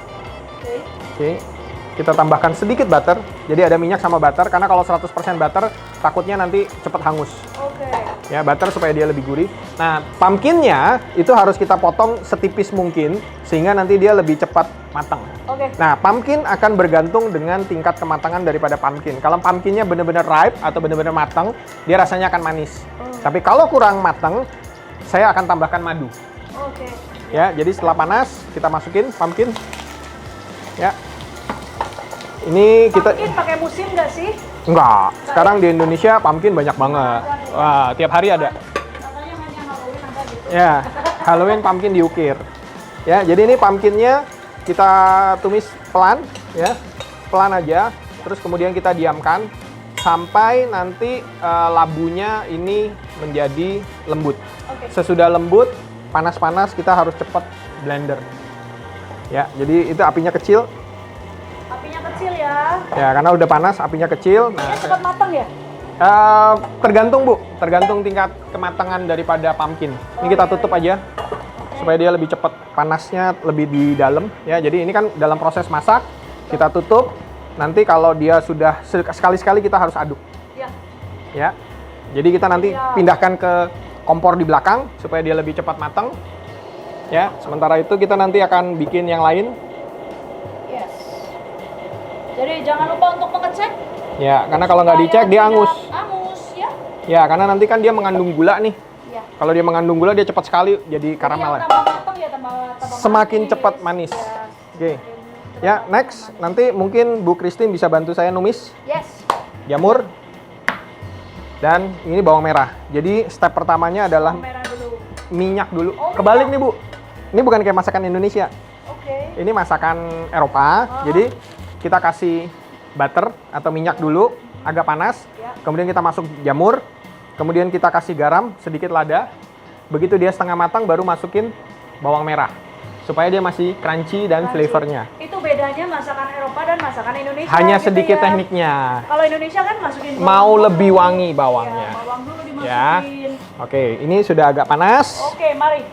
Oke. Oke. Kita tambahkan sedikit butter. Jadi ada minyak sama butter karena kalau 100% butter takutnya nanti cepat hangus. Oke. Ya, butter supaya dia lebih gurih. Nah, pumpkinnya itu harus kita potong setipis mungkin sehingga nanti dia lebih cepat matang. Oke. Nah, pumpkin akan bergantung dengan tingkat kematangan daripada pumpkin. Kalau pumpkinnya benar-benar ripe atau benar-benar matang, dia rasanya akan manis. Tapi kalau kurang matang, saya akan tambahkan madu. Oke. Ya, jadi setelah panas kita masukin pumpkin. Ya. Ini kita Pumpkin pakai musim nggak sih? enggak. Sekarang di Indonesia pumpkin banyak banget. Wah, tiap hari ada. Katanya hanya Halloween ada gitu. Ya, Halloween pumpkin diukir. Ya, jadi ini pumpkinnya kita tumis pelan, ya, pelan aja. Terus kemudian kita diamkan sampai nanti labunya ini menjadi lembut. Oke. Sesudah lembut, panas-panas kita harus cepat blender. Ya, jadi itu apinya kecil. Apinya kecil ya. Ya, karena udah panas, apinya kecil. Nah, Ini cepat matang ya? tergantung Bu, tergantung tingkat kematangan daripada pumpkin. Ini kita tutup aja supaya dia lebih cepat panasnya lebih di dalam. Ya, jadi ini kan dalam proses masak kita tutup. Nanti kalau dia sudah sekali-sekali kita harus aduk. Ya. Ya, jadi kita nanti pindahkan ke kompor di belakang supaya dia lebih cepat matang. Ya, sementara itu kita nanti akan bikin yang lain. Yes. Jadi jangan lupa untuk mengecek. Ya, karena kalau nggak dicek dia angus. Angus ya. Ya, karena nanti kan dia mengandung gula nih. Ya. Kalau dia mengandung gula dia cepat sekali jadi karamel. Yang tambah matang ya tambah Semakin manis. cepat manis. Ya. Oke. Ya, next. Nanti mungkin Bu Christine bisa bantu saya numis Yes. jamur dan ini bawang merah. Jadi step pertamanya adalah Merah dulu. minyak dulu. Oh, Kebalik nih Bu. Ini bukan kayak masakan Indonesia. Oke. Ini masakan Eropa. Jadi kita kasih butter atau minyak dulu agak panas. Ya. Kemudian kita masuk jamur. Kemudian kita kasih garam sedikit lada. Begitu dia setengah matang baru masukin bawang merah. Supaya dia masih crunchy dan flavornya. Itu bedanya masakan Eropa dan masakan Indonesia. Hanya gitu sedikit ya. tekniknya. Kalau Indonesia kan masukin bawang Mau dulu. lebih wangi Ya, bawangnya. bawang dulu Ya. dimasukin. Oke, ini sudah agak panas. Oke, mari.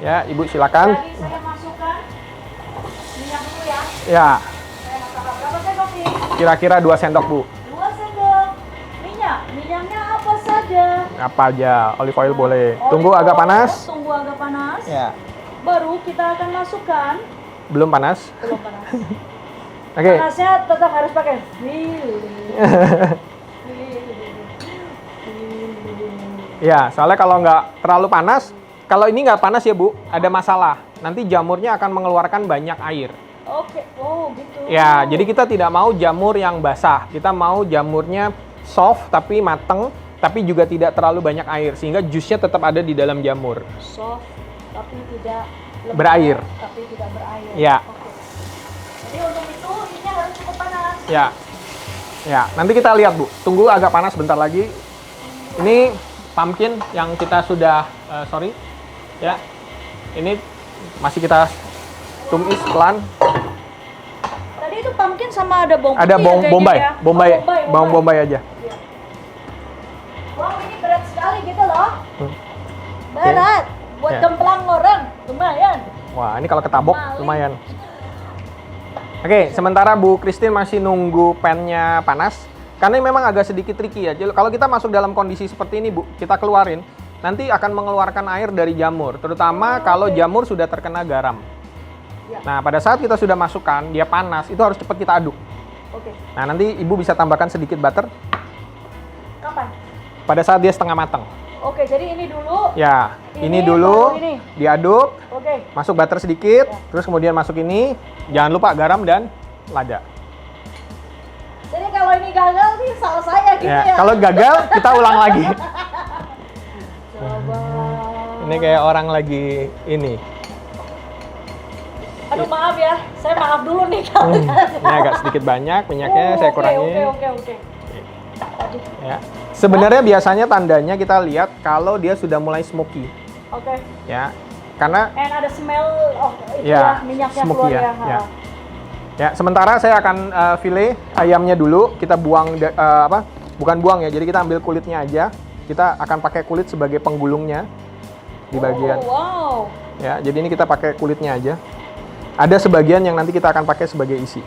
Ya, Ibu silakan. Jadi saya masukkan minyak dulu ya. Ya, Saya masak berapa sendok nih? kira-kira 2 sendok, Bu. 2 sendok minyak. Minyaknya apa saja? Apa aja, olive oil boleh. Olive Tunggu agak oil, panas. Tunggu agak panas. Ya. Baru kita akan masukkan. Belum panas. Belum panas. Oke. Panasnya tetap harus pakai Ya, soalnya kalau nggak terlalu panas, kalau ini nggak panas ya Bu, ada masalah. Nanti jamurnya akan mengeluarkan banyak air. Oke, oh gitu. Ya, jadi kita tidak mau jamur yang basah. Kita mau jamurnya soft tapi mateng, tapi juga tidak terlalu banyak air. Sehingga jusnya tetap ada di dalam jamur. Soft, tapi tidak berair. Tapi tidak berair. Ya. Oke. Jadi untuk itu ini harus cukup panas. Ya. Ya, nanti kita lihat, Bu. Tunggu agak panas bentar lagi. Ini pumpkin yang kita sudah ya. Ini masih kita tumis pelan. Tadi itu pumpkin sama ada bawang Ada putih bawang ya, bombay, kayaknya ya? bombay, Oh, bawang bombay aja. Iya. Wow, ini berat sekali gitu loh. Berat. Buat Ya. gemplang orang, lumayan. Wah, ini kalau ketabok Maling. lumayan. Oke, sementara Bu Christine masih nunggu pannya panas, karena ini memang agak sedikit tricky ya. Jadi, kalau kita masuk dalam kondisi seperti ini, Bu, kita keluarin, nanti akan mengeluarkan air dari jamur, terutama kalau jamur sudah terkena garam. Ya. Nah, pada saat kita sudah masukkan, dia panas, itu harus cepat kita aduk. Oke. Nah, nanti Ibu bisa tambahkan sedikit butter Kapan? pada saat dia setengah matang. Oke, jadi ini dulu. Ya, ini Ini, dulu baru ini. diaduk, Oke. masuk butter sedikit, Ya. terus kemudian masuk ini, jangan lupa garam dan lada. Jadi kalau ini gagal sih salah saya gitu Ya, ya. kalau gagal kita ulang lagi. Coba. Ini kayak orang lagi ini. Aduh maaf ya, saya maaf dulu nih kalau. Ini agak sedikit banyak minyaknya, saya kurangin. Oke. Tadi. Ya. Sebenarnya biasanya tandanya kita lihat kalau dia sudah mulai smoky, Oke. ya. Karena And ada smell itu Ya, ya, minyaknya smoky keluar ya, ya. ya. Ya, sementara saya akan fillet ayamnya dulu. Kita buang bukan buang ya. Jadi kita ambil kulitnya aja. Kita akan pakai kulit sebagai penggulungnya di bagian. Oh, wow. Ya, jadi ini kita pakai kulitnya aja. Ada sebagian yang nanti kita akan pakai sebagai isi.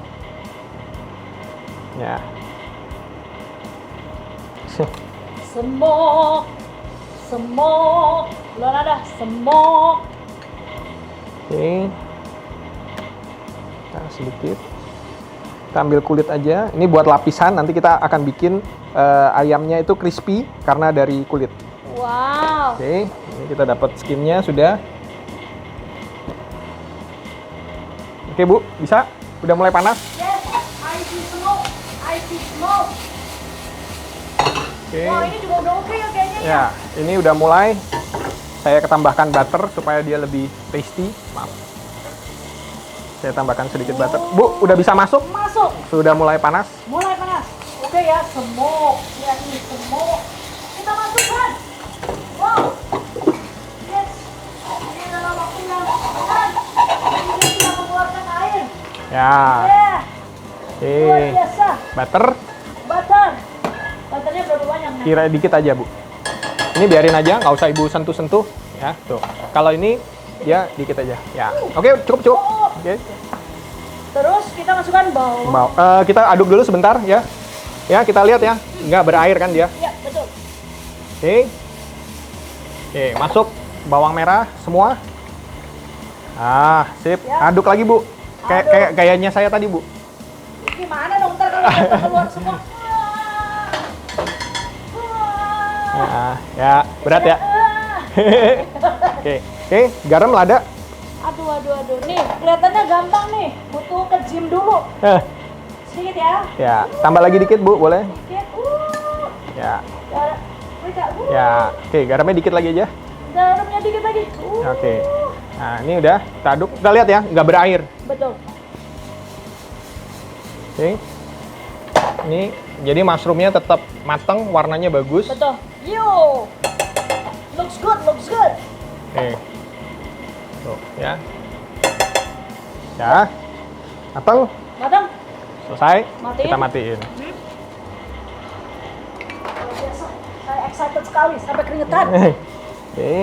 Ya. Semok. Belum ada semok. Oke. Nah, sedikit. Kita ambil kulit aja. Ini buat lapisan. Nanti kita akan bikin ayamnya itu crispy karena dari kulit. Wow. Oke. Ini kita dapat skinnya sudah. Oke, Bu. Bisa? Udah mulai panas? Yes, I see smoke. Oke. Wow, ini juga udah oke ya kayaknya ya. Ya, ini udah mulai. Saya tambahkan butter supaya dia lebih tasty. Maaf. Saya tambahkan sedikit butter. Bu, udah bisa masuk? Masuk. Sudah mulai panas? Mulai panas. Oke ya, smoke. Lihat ini smoke. Kita masukkan. Wow. Yes. Ini adalah waktu yang tepat. Ini sudah mengeluarkan air. Ya. Yeah. Luar Oke. biasa. Butter, Butter. Butternya berapa banyak? Nah? kira dikit aja, Bu. Ini biarin aja, nggak usah Ibu sentuh-sentuh. Ya, tuh. Kalau ini, dia dikit aja. Ya. Oke, cukup. Oke. Terus kita masukkan bawang. Kita aduk dulu sebentar, ya. Ya, kita lihat ya. Nggak berair kan dia. Iya, betul. Oke. Oke, masuk bawang merah semua. Ah, sip. Ya. Aduk lagi, Bu. Kayak gayanya saya tadi, Bu. Gimana dong ntar kalau kita keluar semua? Ya, berat ya. Oke, garam lada. Aduh. Nih, kelihatannya gampang nih. Butuh ke gym dulu. Sedikit ya. Ya, tambah lagi dikit, Bu, boleh? Sedikit. Ya. Garam. Ya, oke, garamnya dikit lagi aja. Garamnya dikit lagi. Oke. Nah, ini udah kita aduk. Kita lihat ya, nggak berair. Betul. Oke. Ini jadi mushroomnya tetap matang, warnanya bagus. Betul. Yo. Looks good. Oke. Tuh, ya. Ya. Matang. Matang. Selesai. Matiin. Kita matiin. Luar biasa. Saya excited sekali sampai keringetan. Oke.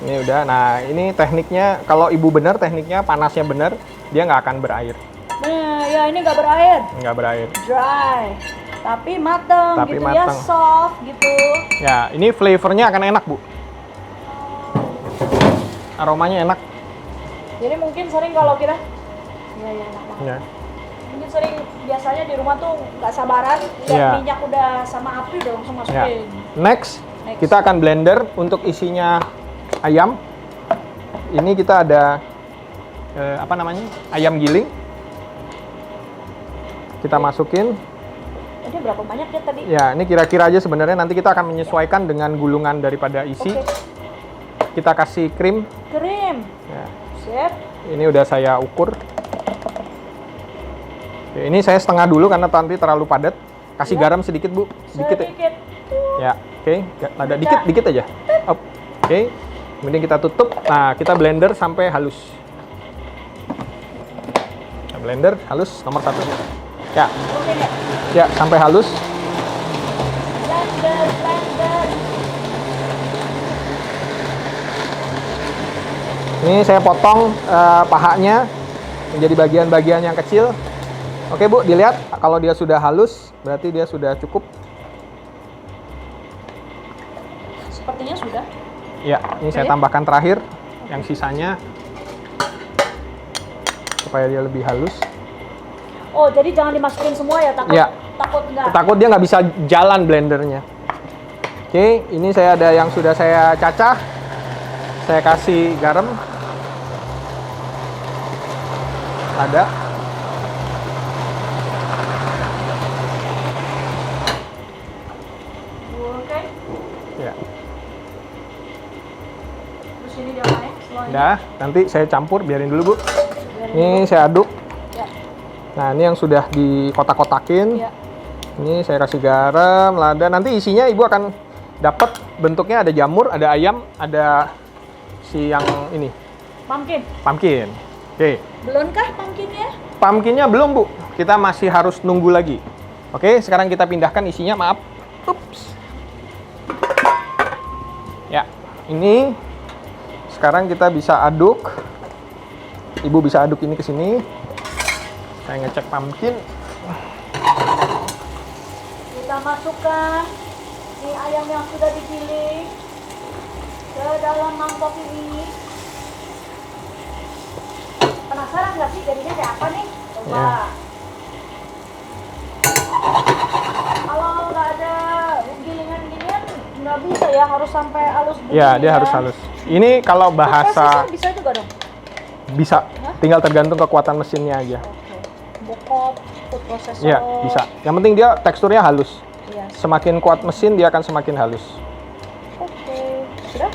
Ini udah. Nah, ini tekniknya kalau Ibu benar, tekniknya panasnya benar, dia nggak akan berair. Nah, ya ini nggak berair. Nggak berair. Dry. Tapi mateng Tapi gitu ya, mateng. soft gitu. Ya, ini flavornya akan enak, Bu. Aromanya enak. Jadi mungkin sering kalau kita iya enak banget. Ya. Mungkin sering biasanya di rumah tuh nggak sabaran lihat Iya. minyak udah sama api udah langsung Ya. masukin. Next, kita akan blender untuk isinya ayam. Ini kita ada apa namanya? Ayam giling. Kita masukin. Ini berapa banyak ya tadi? Ya, ini kira-kira aja sebenarnya nanti kita akan menyesuaikan dengan gulungan daripada isi. Oke. Kita kasih krim. Krim. Ya. Sip. Ini udah saya ukur. Oke, ini saya setengah dulu karena nanti terlalu padat. Kasih garam sedikit, Bu. Sedikit. Sedikit. Ya, oke. Ada dikit aja. Oke. Kemudian kita tutup. Nah, kita blender sampai halus. Kita blender halus nomor 1. Ya. Oke deh. Ya, sampai halus. Blender. Ini saya potong pahanya menjadi bagian-bagian yang kecil. Oke, Bu, dilihat kalau dia sudah halus, berarti dia sudah cukup. Sepertinya sudah. Ya, ini saya tambahkan terakhir yang sisanya supaya dia lebih halus. Oh, jadi jangan dimasukin semua ya, takut Ya. takut enggak. Takut dia nggak bisa jalan blendernya. Oke, ini saya ada yang sudah saya cacah. Saya kasih garam. Lada. Oke. Ya. Terus ini diapain? Setelah ini? Udah, nanti saya campur, biarin dulu, Bu. Biarin Ini dulu. saya aduk. Ya. Nah, ini yang sudah dikotak-kotakin. Ya. Ini saya kasih garam, lada. Nanti isinya Ibu akan dapat bentuknya ada jamur, ada ayam, ada si yang ini, Pumpkin. pumpkin. Oke. Belum kah pumpkinnya? Pumpkinnya belum, Bu. Kita masih harus nunggu lagi. Oke, sekarang kita pindahkan isinya, maaf. Ups. Ya, ini sekarang kita bisa aduk. Ibu bisa aduk ini ke sini. Saya ngecek pumpkin. Kita masukkan si ayam yang sudah digiling ke dalam mangkok ini. Penasaran nggak sih jadinya kayak apa nih? Coba. Ya. Kalau nggak ada gilingan-gilingan nggak bisa ya, harus sampai halus begini. Ya, dia harus halus. Ini kalau Food bahasa processor bisa juga dong. bisa, Hah? tinggal tergantung kekuatan mesinnya aja. Oke. Bokop, food processor. Iya, bisa. Yang penting dia teksturnya halus. Iya. Semakin kuat mesin, dia akan semakin halus. Oke. Sudah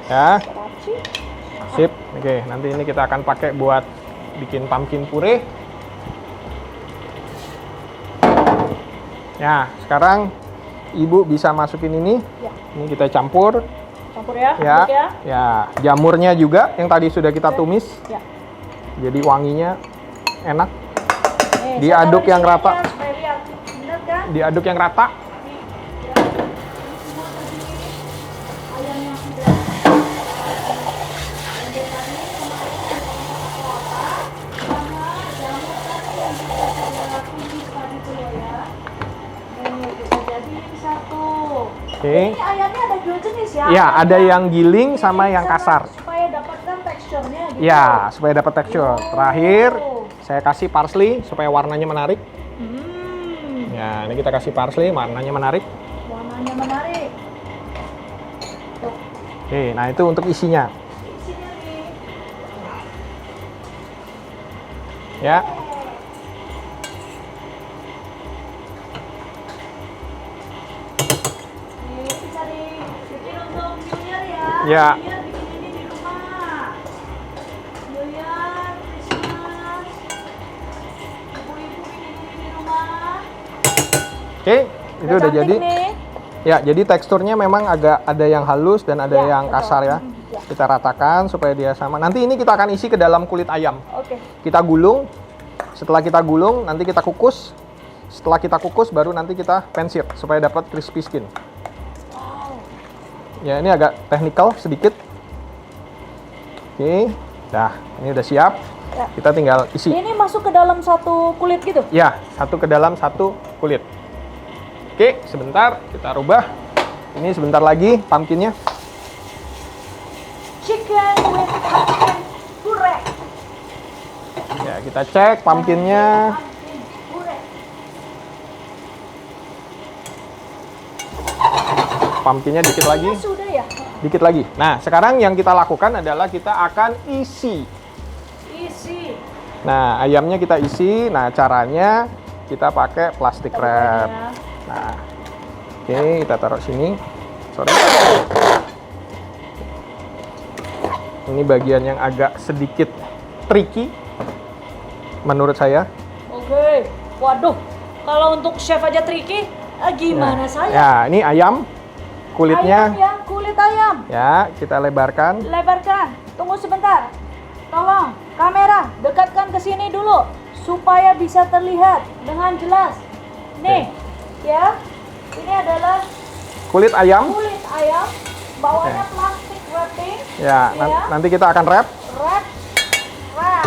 Ya. rapi. Sip. Oke, nanti ini kita akan pakai buat bikin pumpkin puree. Ya, sekarang Ibu bisa masukin ini. Ya. Ini kita campur. Campur ya. Ya. aduk ya. Ya, jamurnya juga yang tadi sudah kita tumis. Ya. Jadi wanginya enak. Nih, Diaduk saya taruh di yang sini rata. ya, supaya lihat. Bener kan? Diaduk yang rata. Ayam yang sudah tadi sama jamur tadi yang kita tumis tadi tuh ya. Nih, kita jadiin satu. Oke. Ini ayamnya ada dua jenis ya? Ya, ada yang giling sama yang kasar. Supaya dapatkan teksturnya gitu. Ya, supaya dapat tekstur. Terakhir, Oh. saya kasih parsley supaya warnanya menarik. Hmm, Ya, ini kita kasih parsley, warnanya menarik. warnanya menarik. Tuh, Oke, nah itu untuk isinya. isinya nih. Ya, Ini bisa dibikin untuk New Year ya. Ya. New Year bikin ini di rumah. New Year, Christmas. Ibu-ibu bikin ini di rumah. oke, itu udah cantik jadi. nih. Ya, jadi teksturnya memang agak ada yang halus dan ada Ya, yang betul. kasar ya. Ya. Kita ratakan supaya dia sama. Nanti ini kita akan isi ke dalam kulit ayam. Oke. Kita gulung. Setelah kita gulung, nanti kita kukus. Setelah kita kukus, baru nanti kita pensir supaya dapat crispy skin. Wow. Ya, ini agak technical sedikit. Oke, dah, ini udah siap. Ya. Kita tinggal isi. Ini masuk ke dalam satu kulit gitu. Ya, satu ke dalam satu kulit. Oke, sebentar kita rubah. Ini sebentar lagi pumpkinnya. Chicken with pumpkin puree. Ya, kita cek pumpkinnya. Pumpkin puree. Pumpkinnya dikit lagi, Ini sudah ya. dikit lagi. Nah, sekarang yang kita lakukan adalah kita akan isi. Isi. Nah, ayamnya kita isi. Nah, caranya kita pakai plastik wrap. Ya. Nah, oke, kita taruh sini. Sorry. Ini bagian yang agak sedikit tricky menurut saya. Oke. Waduh, kalau untuk chef aja tricky, gimana saya? Ya, ini ayam kulitnya. Ayam ya, kulit ayam. Ya, kita lebarkan. Lebarkan. Tunggu sebentar. Tolong, kamera dekatkan ke sini dulu supaya bisa terlihat dengan jelas. Nih, ya. Ini adalah Kulit ayam. kulit ayam. Bawahnya plastik wrapping. Ya, nanti kita akan wrap. Wrap. Wrap.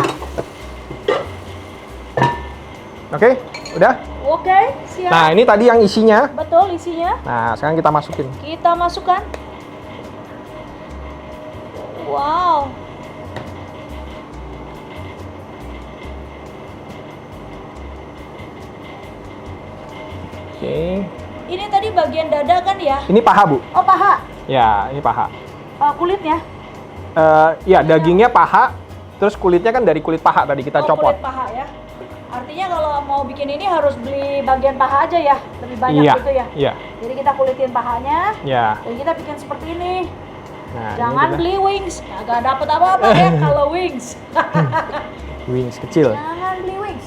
Oke, udah. Oke, siap. Nah, ini tadi yang isinya. Betul isinya. Nah, sekarang kita masukin. Kita masukkan. Wow. Oke. Ini tadi bagian dada kan ya? Ini paha, Bu. Oh, paha. Ya, ini paha. Kulitnya? Ya, dagingnya paha, terus kulitnya kan dari kulit paha tadi kita copot. Kulit paha ya. Artinya kalau mau bikin ini harus beli bagian paha aja ya, lebih banyak Iya, gitu ya. iya. Jadi kita kulitin pahanya, Ya. dan kita bikin seperti ini. Nah, Jangan ini kita- beli wings, nggak dapet apa-apa ya kalau wings. wings kecil. Jangan beli wings,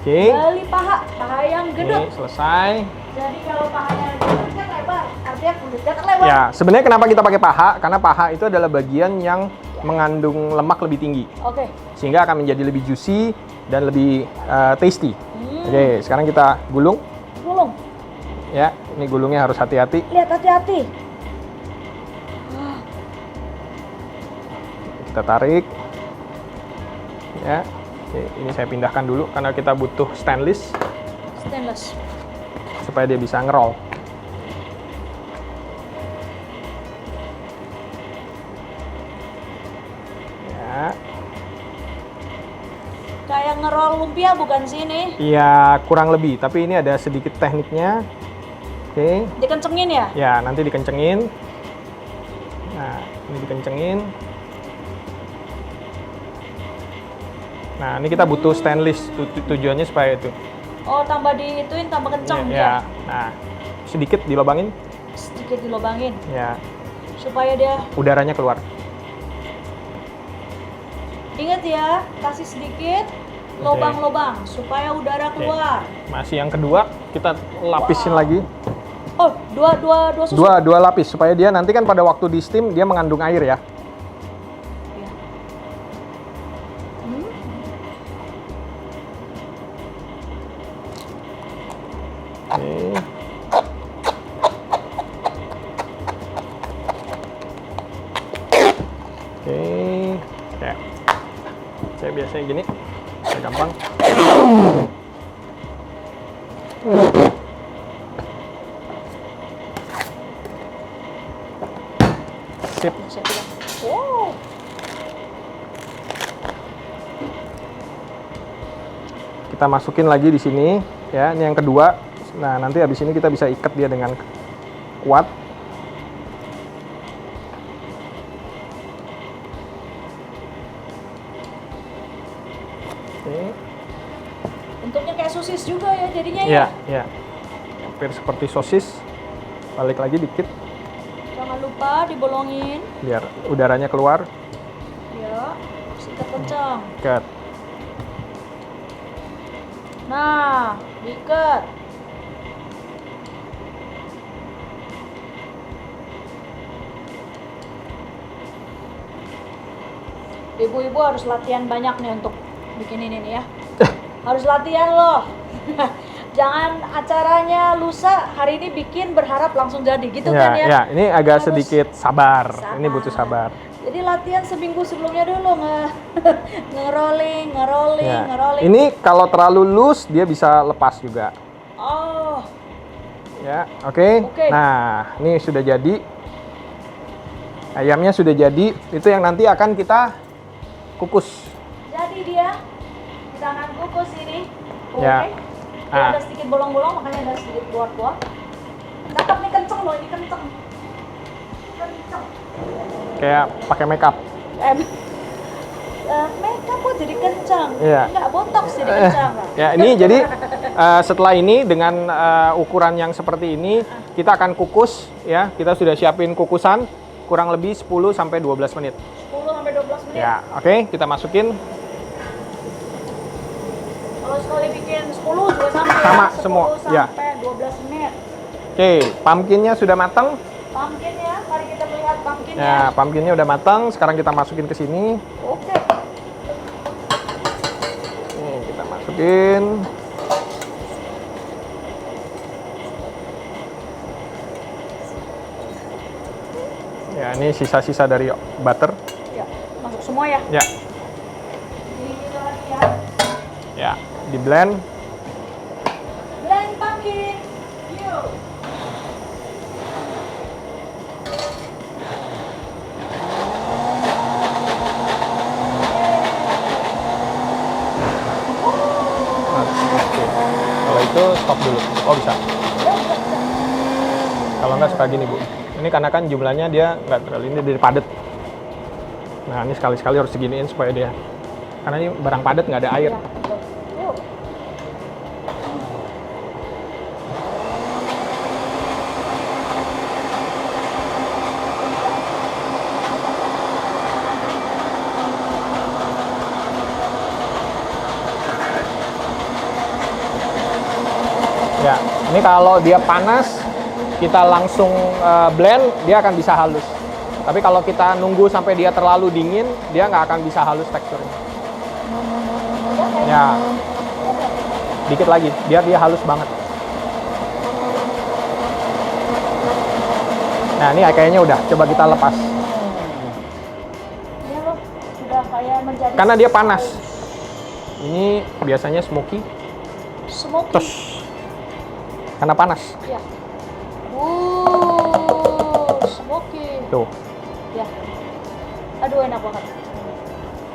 Oke. beli paha yang gedut. Oke, selesai. Jadi kalau pahanya gedut kan lebar, artinya kulitnya kan lebar. Ya, sebenarnya kenapa kita pakai paha? Karena paha itu adalah bagian yang mengandung lemak lebih tinggi, Oke. sehingga akan menjadi lebih juicy dan lebih tasty. Hmm. Oke, sekarang kita gulung. Gulung. Ya, ini gulungnya harus hati-hati. Lihat hati-hati. Kita tarik. Ya, oke, ini saya pindahkan dulu karena kita butuh stainless Stainless. supaya dia bisa ngerol. Ya, Kayak ngerol lumpia bukan sih ini? iya kurang lebih, tapi ini ada sedikit tekniknya. Oke, Dikencengin ya? ya nanti dikencengin. Nah, ini dikencengin. Nah, ini kita butuh stainless tujuannya supaya itu. Oh, tambah diituin, tambah kenceng Ya, nah sedikit dilobangin. Sedikit dilobangin Ya, supaya dia. udaranya keluar. Ingat ya, kasih sedikit lobang-lobang supaya udara keluar. Masih yang kedua, kita lapisin lagi. Oh, dua susu. Dua lapis supaya dia nanti kan pada waktu di steam dia mengandung air ya. Ya. Hmm. Oke. Oke. Ya. Saya biasanya gini. Saya gampang. Sip. Saya bilang, wow. Kita masukin lagi di sini ya. Ini yang kedua. Nah, nanti habis ini kita bisa ikat dia dengan kuat. Oke. Bentuknya kayak sosis juga ya jadinya Ya, ya. ya. Hampir seperti sosis. Balik lagi dikit Jangan lupa dibolongin. biar udaranya keluar. Ya, sikat kencang. Ikat. Nah, diikat. Ibu-ibu harus latihan banyak nih untuk bikin ini nih ya. Harus latihan loh. Jangan acaranya lusa hari ini bikin berharap langsung jadi gitu Ya, kan ya. ya, ini agak Harus sedikit sabar. sabar. Ini butuh sabar. Jadi latihan seminggu sebelumnya dulu ngerolling. Ya. Ini kalau terlalu loose dia bisa lepas juga. Oh, Ya, oke. Oke. Nah, ini sudah jadi. Ayamnya sudah jadi. Itu yang nanti akan kita kukus. jadi dia kita akan kukus ini. Oke. Ya. Ini Ah. ada sedikit bolong-bolong makanya ada sedikit keluar-keluar. Cakep nih, kenceng loh, ini kenceng. Kenceng. Kayak pakai makeup. Makeup kok jadi kencang. Iya. Enggak botox jadi kencang. Ya, ini jadi setelah ini dengan ukuran yang seperti ini kita akan kukus ya. Kita sudah siapin kukusan kurang lebih 10 sampai 12 menit. 10 sampai 12 menit. Ya, oke, kita masukin. Kalau sekali bikin 10 juga sampai Sama, ya? 10 semua, ya. sampai 12 menit. Oke, pumpkinnya sudah matang. Pumpkin ya, mari kita melihat pumpkinnya. Ya, pumpkinnya udah matang. Sekarang kita masukin ke sini. Oke. Nih, kita masukin. Ya, ini sisa-sisa dari butter. Ya, masuk semua ya. Ya, Ini lagi ya. ya, di blend. Blend pumpkin. Yuk. Oke. Kalau itu stop dulu. Oh, bisa. Kalau nggak suka gini, Bu. Ini karena kan jumlahnya dia nggak terlalu ini dari padat. Nah, ini sekali-sekali harus seginiin supaya dia, karena ini barang padat nggak ada air. Ya, betul. Yuk. Ya, ini kalau dia panas, kita langsung blend, dia akan bisa halus. Tapi kalau kita nunggu sampai dia terlalu dingin, dia nggak akan bisa halus teksturnya. Ya, dikit lagi, biar dia halus banget. Nah, ini kayaknya udah. Coba kita lepas. Ini loh, sudah kayak menjadi Karena dia panas. Ini biasanya smoky, smoky. terus karena panas. Ya. Smoky. Tuh. Ya. Aduh, enak banget.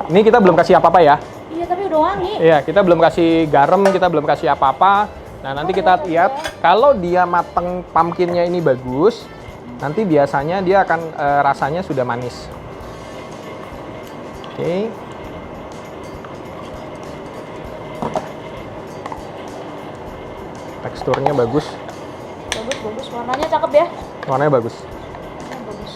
Ini kita belum kasih apa-apa ya. Iya, tapi udah wangi. Iya, kita belum kasih garam, kita belum kasih apa-apa. Nah, nanti kita lihat kalau dia mateng pumpkinnya ini bagus, nanti biasanya dia akan rasanya sudah manis. Oke. Teksturnya bagus, Bagus, bagus. Warnanya cakep ya. warnanya bagus. Bagus.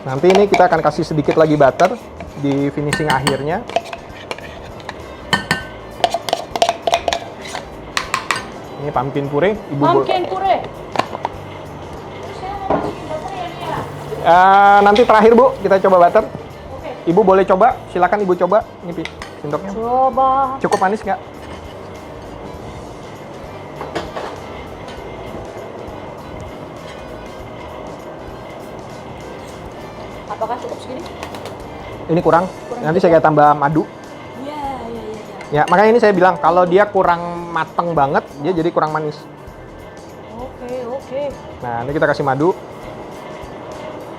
Nanti ini kita akan kasih sedikit lagi butter di finishing akhirnya. Ini pumpkin puree, Ibu. Pumpkin puree. Terus saya mau masukin butter ya nih ya. Nanti terakhir Bu, kita coba butter. Oke. Ibu boleh coba, silakan Ibu coba. Ini sendoknya. Coba. Cukup manis nggak? Apakah cukup segini? Ini kurang. Nanti saya tambah madu. Iya, iya, iya. Ya, makanya ini saya bilang kalau dia kurang mateng banget, dia jadi kurang manis. Oke, oke. Nah, ini kita kasih madu.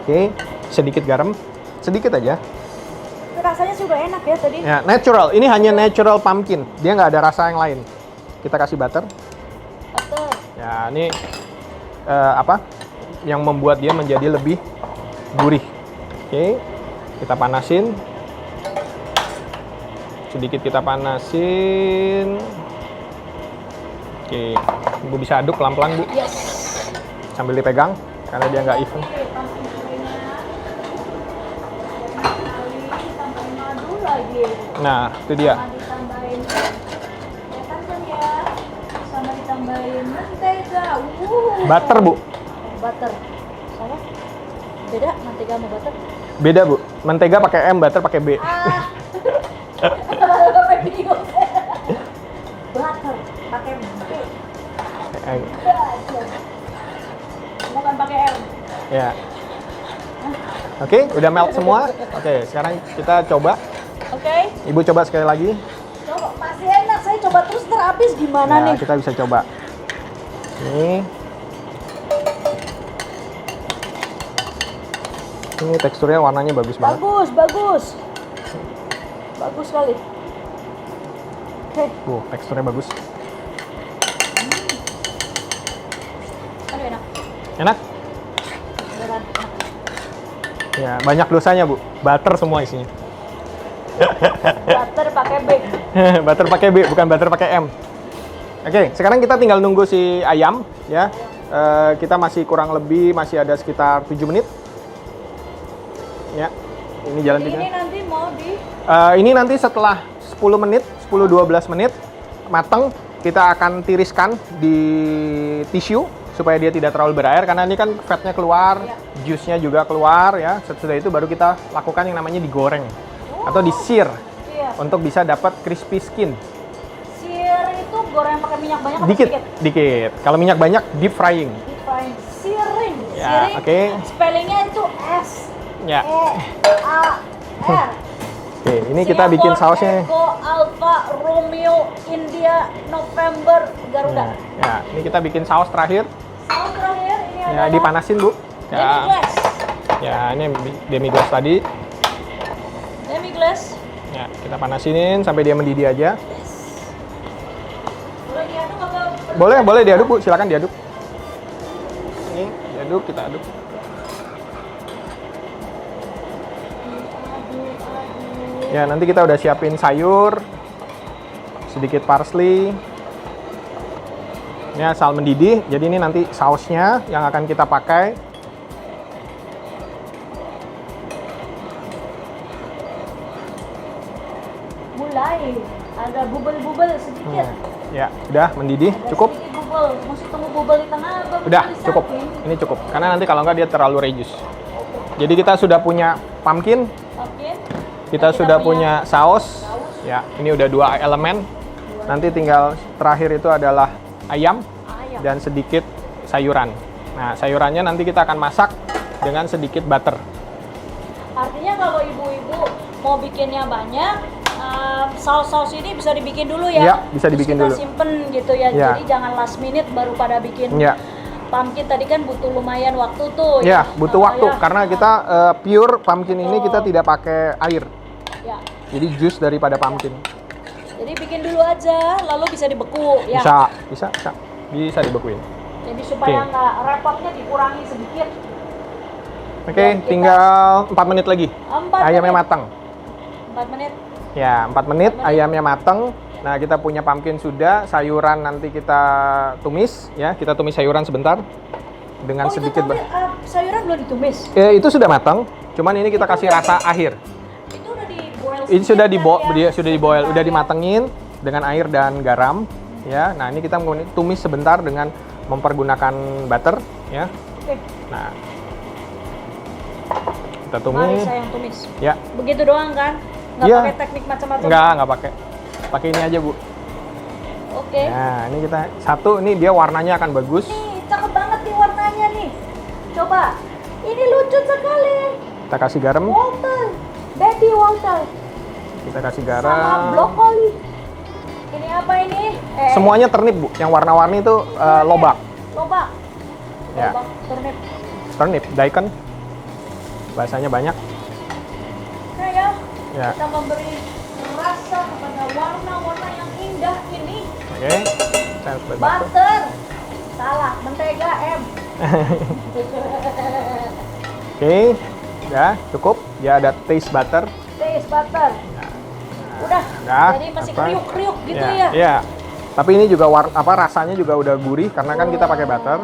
Oke, sedikit garam, sedikit aja. Itu rasanya sih udah enak ya tadi. Ya, natural. Ini hanya natural pumpkin. Dia nggak ada rasa yang lain. Kita kasih butter. Butter. Ya, ini apa? Yang membuat dia menjadi lebih gurih. Oke, kita panasin. Sedikit kita panasin. Oke, Ibu bisa aduk pelan-pelan, Bu. Yes. Sambil dipegang, karena dia nggak even. Oke, pumpkin puree-nya. Tambahin madu lagi. Nah, itu dia. Sama ditambahin kelihatan kan ya, sama ditambahin mentega. Butter, Bu. Butter. Sama? Beda mentega sama butter? Beda, Bu. Mentega pakai M, butter pakai B. Ah. Apa bingung? Butter pakai B. Butter. Bukan pakai M. Ya. Oke, udah melt semua. Oke, sekarang kita coba. Oke. Ibu coba sekali lagi. Coba masih enak. Saya coba terus terhabis gimana Nah, nih? kita bisa coba. Ini teksturnya warnanya bagus banget. Bagus, bagus. Bagus sekali. Oke. Teksturnya bagus. Aduh, enak. Enak? Beneran enak. Ya, banyak dosanya, Bu. Butter semua isinya. Butter pakai B. Butter pakai B, bukan butter pakai M. Oke, sekarang kita tinggal nunggu si ayam ya. Kita masih kurang lebih masih ada sekitar 7 menit. Ya. Ini jalan Ini 3. nanti mau di Ini nanti setelah 10 menit, 10-12 menit matang, kita akan tiriskan di tisu supaya dia tidak terlalu berair karena ini kan fatnya keluar, Ya. jusnya juga keluar ya. Setelah itu baru kita lakukan yang namanya digoreng atau di-sear iya. untuk bisa dapat crispy skin. Sear itu goreng pakai minyak banyak atau Dikit, sedikit? dikit. Kalau minyak banyak, deep frying. Deep frying. Searing. Ya, Searing. oke. Spellingnya itu S Ya. E A R. Oke, ini kita bikin Singapore, sausnya. Echo, Alpha, Romeo, India, November, Garuda. Ya, ini kita bikin saus terakhir. Saus terakhir ini Ya, adalah dipanasin, Bu. demi Ya. glace. Ya, ini demi glace tadi. Demi glace. Ya, kita panasinin sampai dia mendidih aja. Boleh diaduk apa? Boleh diaduk, Bu. Silakan diaduk. Ini diaduk, kita aduk. Ya, nanti kita udah siapin sayur, sedikit parsley. Ini asal mendidih, jadi ini nanti sausnya yang akan kita pakai. Mulai ada bubel-bubel sedikit. Ya, udah mendidih, Ada cukup. sedikit bubel. Mesti tunggu bubel di tengah apa bubel Udah, di cukup. samping? Ini cukup. Karena nanti kalau nggak dia terlalu reduce. Jadi kita sudah punya pumpkin, Oke. kita Dan sudah punya saus. saus. Ya, ini udah 2 elemen. Nanti tinggal terakhir itu adalah ayam Ayam. dan sedikit sayuran. Nah, sayurannya nanti kita akan masak dengan sedikit butter. Artinya kalau ibu-ibu mau bikinnya banyak, saus-saus ini bisa dibikin dulu ya. Iya, bisa dibikin Terus dulu. kita simpen gitu ya. Iya. Jadi jangan last minute baru pada bikin. Ya, Pumpkin tadi kan butuh lumayan waktu tuh. ya butuh Nah, waktu ya. karena kita pure pumpkin ini kita tidak pakai air. Ya. Jadi jus daripada pumpkin. Jadi bikin dulu aja, lalu bisa dibeku ya. Bisa dibekuin. Jadi supaya Oke. nggak repotnya dikurangi sedikit. Oke, Dan kita- tinggal 4 menit lagi. 4 Ayamnya menit. matang. 4 menit. Ya, 4 menit ayamnya matang. Nah, kita punya pumpkin sudah, sayuran nanti kita tumis ya. Kita tumis sayuran sebentar dengan Oh, sedikit itu sayuran belum ditumis. itu sudah matang. Cuman ini kita kasih rasa akhir. Itu udah di boil. Ini sudah sedikit diboil, kan ya? dia sudah diboil, udah Sebentar ya. dimatengin dengan air dan garam ya. Nah, ini kita tumis sebentar dengan mempergunakan butter ya. Oke. Nah, kita Mari tumis. saya yang tumis. Ya, Begitu doang kan? Nggak Iya. pakai teknik macam-macam. enggak pakai. Pakai ini aja, Bu. Oke. Nah, ini kita satu, ini dia warnanya akan bagus. Nih, cakep banget nih warnanya nih. Coba. Ini lucu sekali. Kita kasih garam, Wortel. Baby wortel. kita kasih Sama garam. brokoli. Ini apa ini? Semuanya ternip, Bu. Yang warna-warni itu lobak. Lobak. Ya. Lobak turnip. Turnip, daikon. Bahasanya banyak. Nah ya, Ya. kita memberi rasa kepada warna-warna yang indah ini. Oke. Saya harus butter. Butter. Salah, mentega M. Oke. Ya, cukup. Dia ada taste butter. Taste butter. Udah. Udah, Jadi masih apa? kriuk-kriuk gitu Ya, ya. iya. Tapi ini juga rasanya juga udah gurih karena kan kita pakai butter.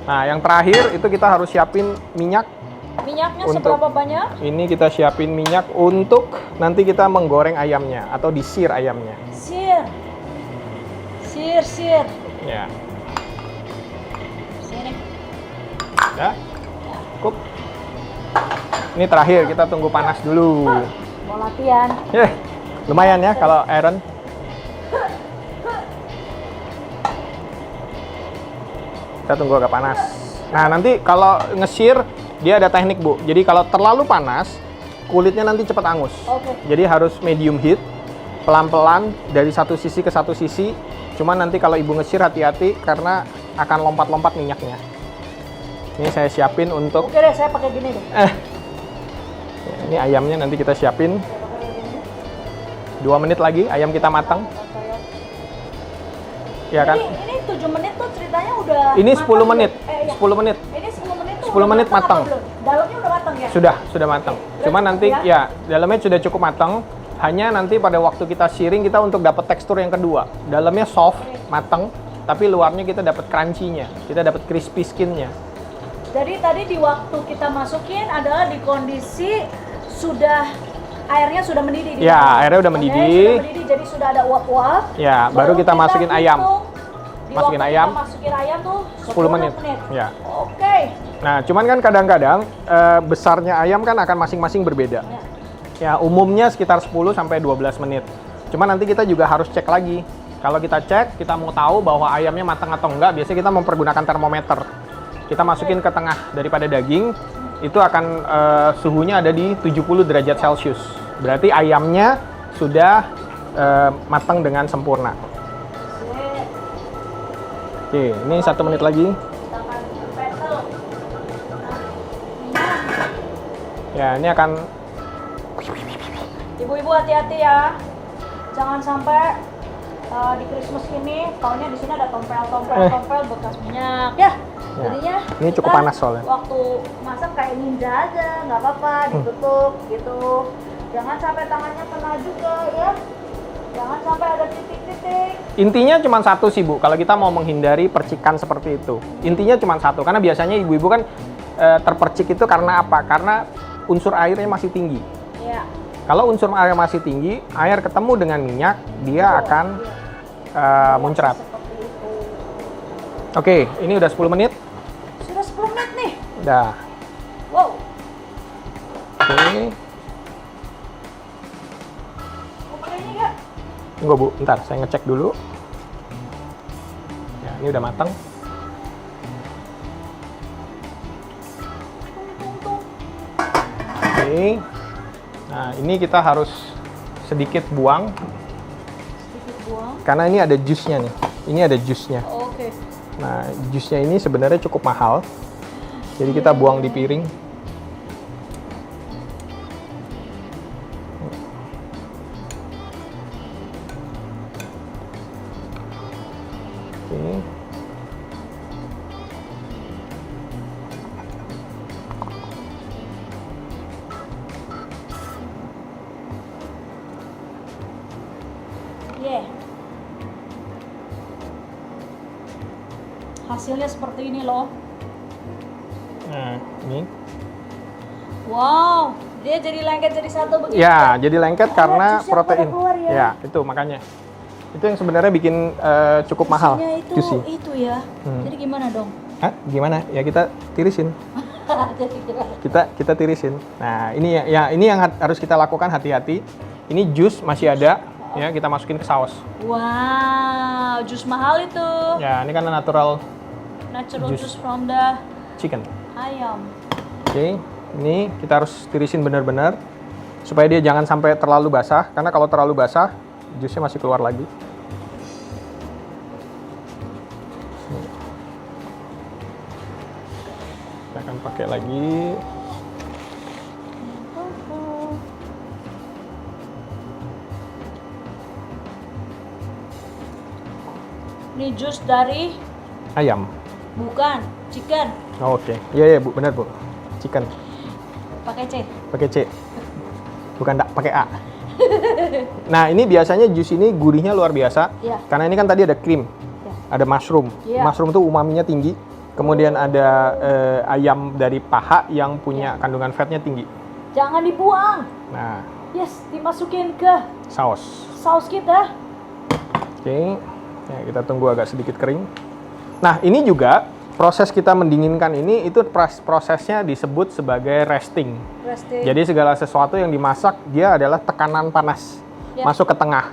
Nah, yang terakhir itu kita harus siapin minyak. Minyaknya Untuk- seberapa banyak? Ini kita siapin minyak untuk nanti kita menggoreng ayamnya atau di-sear ayamnya. Sir. Sir. Ya. Sini. Ya. Cukup. Ini terakhir kita tunggu panas dulu. Mau latihan. Lumayan ya kalau iron. Kita tunggu agak panas. Nah, nanti kalau nge-sear dia ada teknik, Bu. Jadi kalau terlalu panas, kulitnya nanti cepat angus. Oke. Jadi harus medium heat, pelan-pelan dari satu sisi ke satu sisi. Cuman nanti kalau ibu nge-sear hati-hati karena akan lompat-lompat minyaknya. Ini saya siapin untuk Oke deh, saya pakai gini deh. ini ayamnya nanti kita siapin. 2 menit lagi ayam kita matang. Ya kan? Ini 7 menit tuh ceritanya udah Ini matang 10 menit. belum? Iya. 10 menit. Ini 10 menit tuh 10 udah menit matang. apa belum? Dalamnya udah matang ya? Sudah matang. Udah Cuman cukup nanti ya? ya dalamnya sudah cukup matang. Hanya nanti pada waktu kita searing kita untuk dapat tekstur yang kedua. Dalamnya soft, mateng, tapi luarnya kita dapat crunchy-nya. Kita dapat crispy skin-nya. Jadi tadi di waktu kita masukin adalah di kondisi airnya sudah mendidih. Ya, airnya udah mendidih. Jadi sudah ada uap-uap. Ya, baru kita masukin ayam. Masukin ayam. Masukin ayam tuh 10 menit. Ya. Oke. Nah, cuman kan kadang-kadang besarnya ayam kan akan masing-masing berbeda. Ya, umumnya sekitar 10 sampai 12 menit. Cuman nanti kita juga harus cek lagi. Kalau kita cek, kita mau tahu bahwa ayamnya matang atau enggak, biasanya kita mempergunakan termometer. Kita masukin ke tengah daripada daging, itu akan suhunya ada di 70 derajat Celcius. Berarti ayamnya sudah matang dengan sempurna. Oke, ini 1 menit lagi. Ya, ini akan. Ibu-ibu hati-hati ya, jangan sampai di Christmas ini, taunya di sini ada tompel bekas minyak ya. Jadinya ini cukup panas soalnya. Waktu masak kayak ninja aja, nggak apa-apa, ditutup gitu. Jangan sampai tangannya kena juga ya. Jangan sampai ada titik-titik. Intinya cuma satu sih Bu, kalau kita mau menghindari percikan seperti itu. Intinya cuma satu, karena biasanya ibu-ibu kan terpercik itu karena apa? Karena unsur airnya masih tinggi. Iya. Kalau unsur air masih tinggi, air ketemu dengan minyak, dia akan muncrat. Oke, ini udah 10 menit. Sudah 10 menit nih. Udah. Wow. Oke. Mau pakai ini nggak? Enggak Bu, ntar saya ngecek dulu. Ya, ini udah matang. Oke. Nah, ini kita harus sedikit buang. Sedikit buang. Karena ini ada jusnya nih. Ini ada jusnya. Oke. Nah, jusnya ini sebenarnya cukup mahal. Jadi kita buang di piring. Oke. Hasilnya seperti ini loh. Nah, ini. Wow, dia jadi lengket jadi satu begitu. Ya, jadi lengket karena jusnya protein. pada keluar ya. Ya, itu makanya. Itu yang sebenarnya bikin cukup mahal. Juicy-nya itu, Juicy. itu ya. Jadi gimana dong? Hah? Gimana? Ya kita tirisin. Jadi gimana? Kita tirisin. Nah, ini yang harus kita lakukan, hati-hati. Ini jus masih ada, ya kita masukin ke saus. Wow, jus mahal itu. Ya, ini kan natural Juice from the chicken. ayam. Oke, ini kita harus tirisin benar-benar supaya dia jangan sampai terlalu basah, karena kalau terlalu basah, jusnya masih keluar lagi. Kita akan pakai lagi. Ini jus dari Ayam. bukan chicken. Oh, oke. Iya Bu, benar Bu. Chicken. Pakai C. Pakai C. Bukan pakai A. Nah, ini biasanya jus ini gurihnya luar biasa. Iya. Karena ini kan tadi ada krim. Ya. Ada mushroom. Iya. Mushroom tuh umaminya tinggi. Kemudian ada ayam dari paha yang punya kandungan fatnya tinggi. Jangan dibuang. Nah, Yes, dimasukin ke saus. saus kita. Oke. Ya, kita tunggu agak sedikit kering. Nah, ini juga proses kita mendinginkan ini itu prosesnya disebut sebagai resting. Resting. Jadi segala sesuatu yang dimasak dia adalah tekanan panas Ya. masuk ke tengah.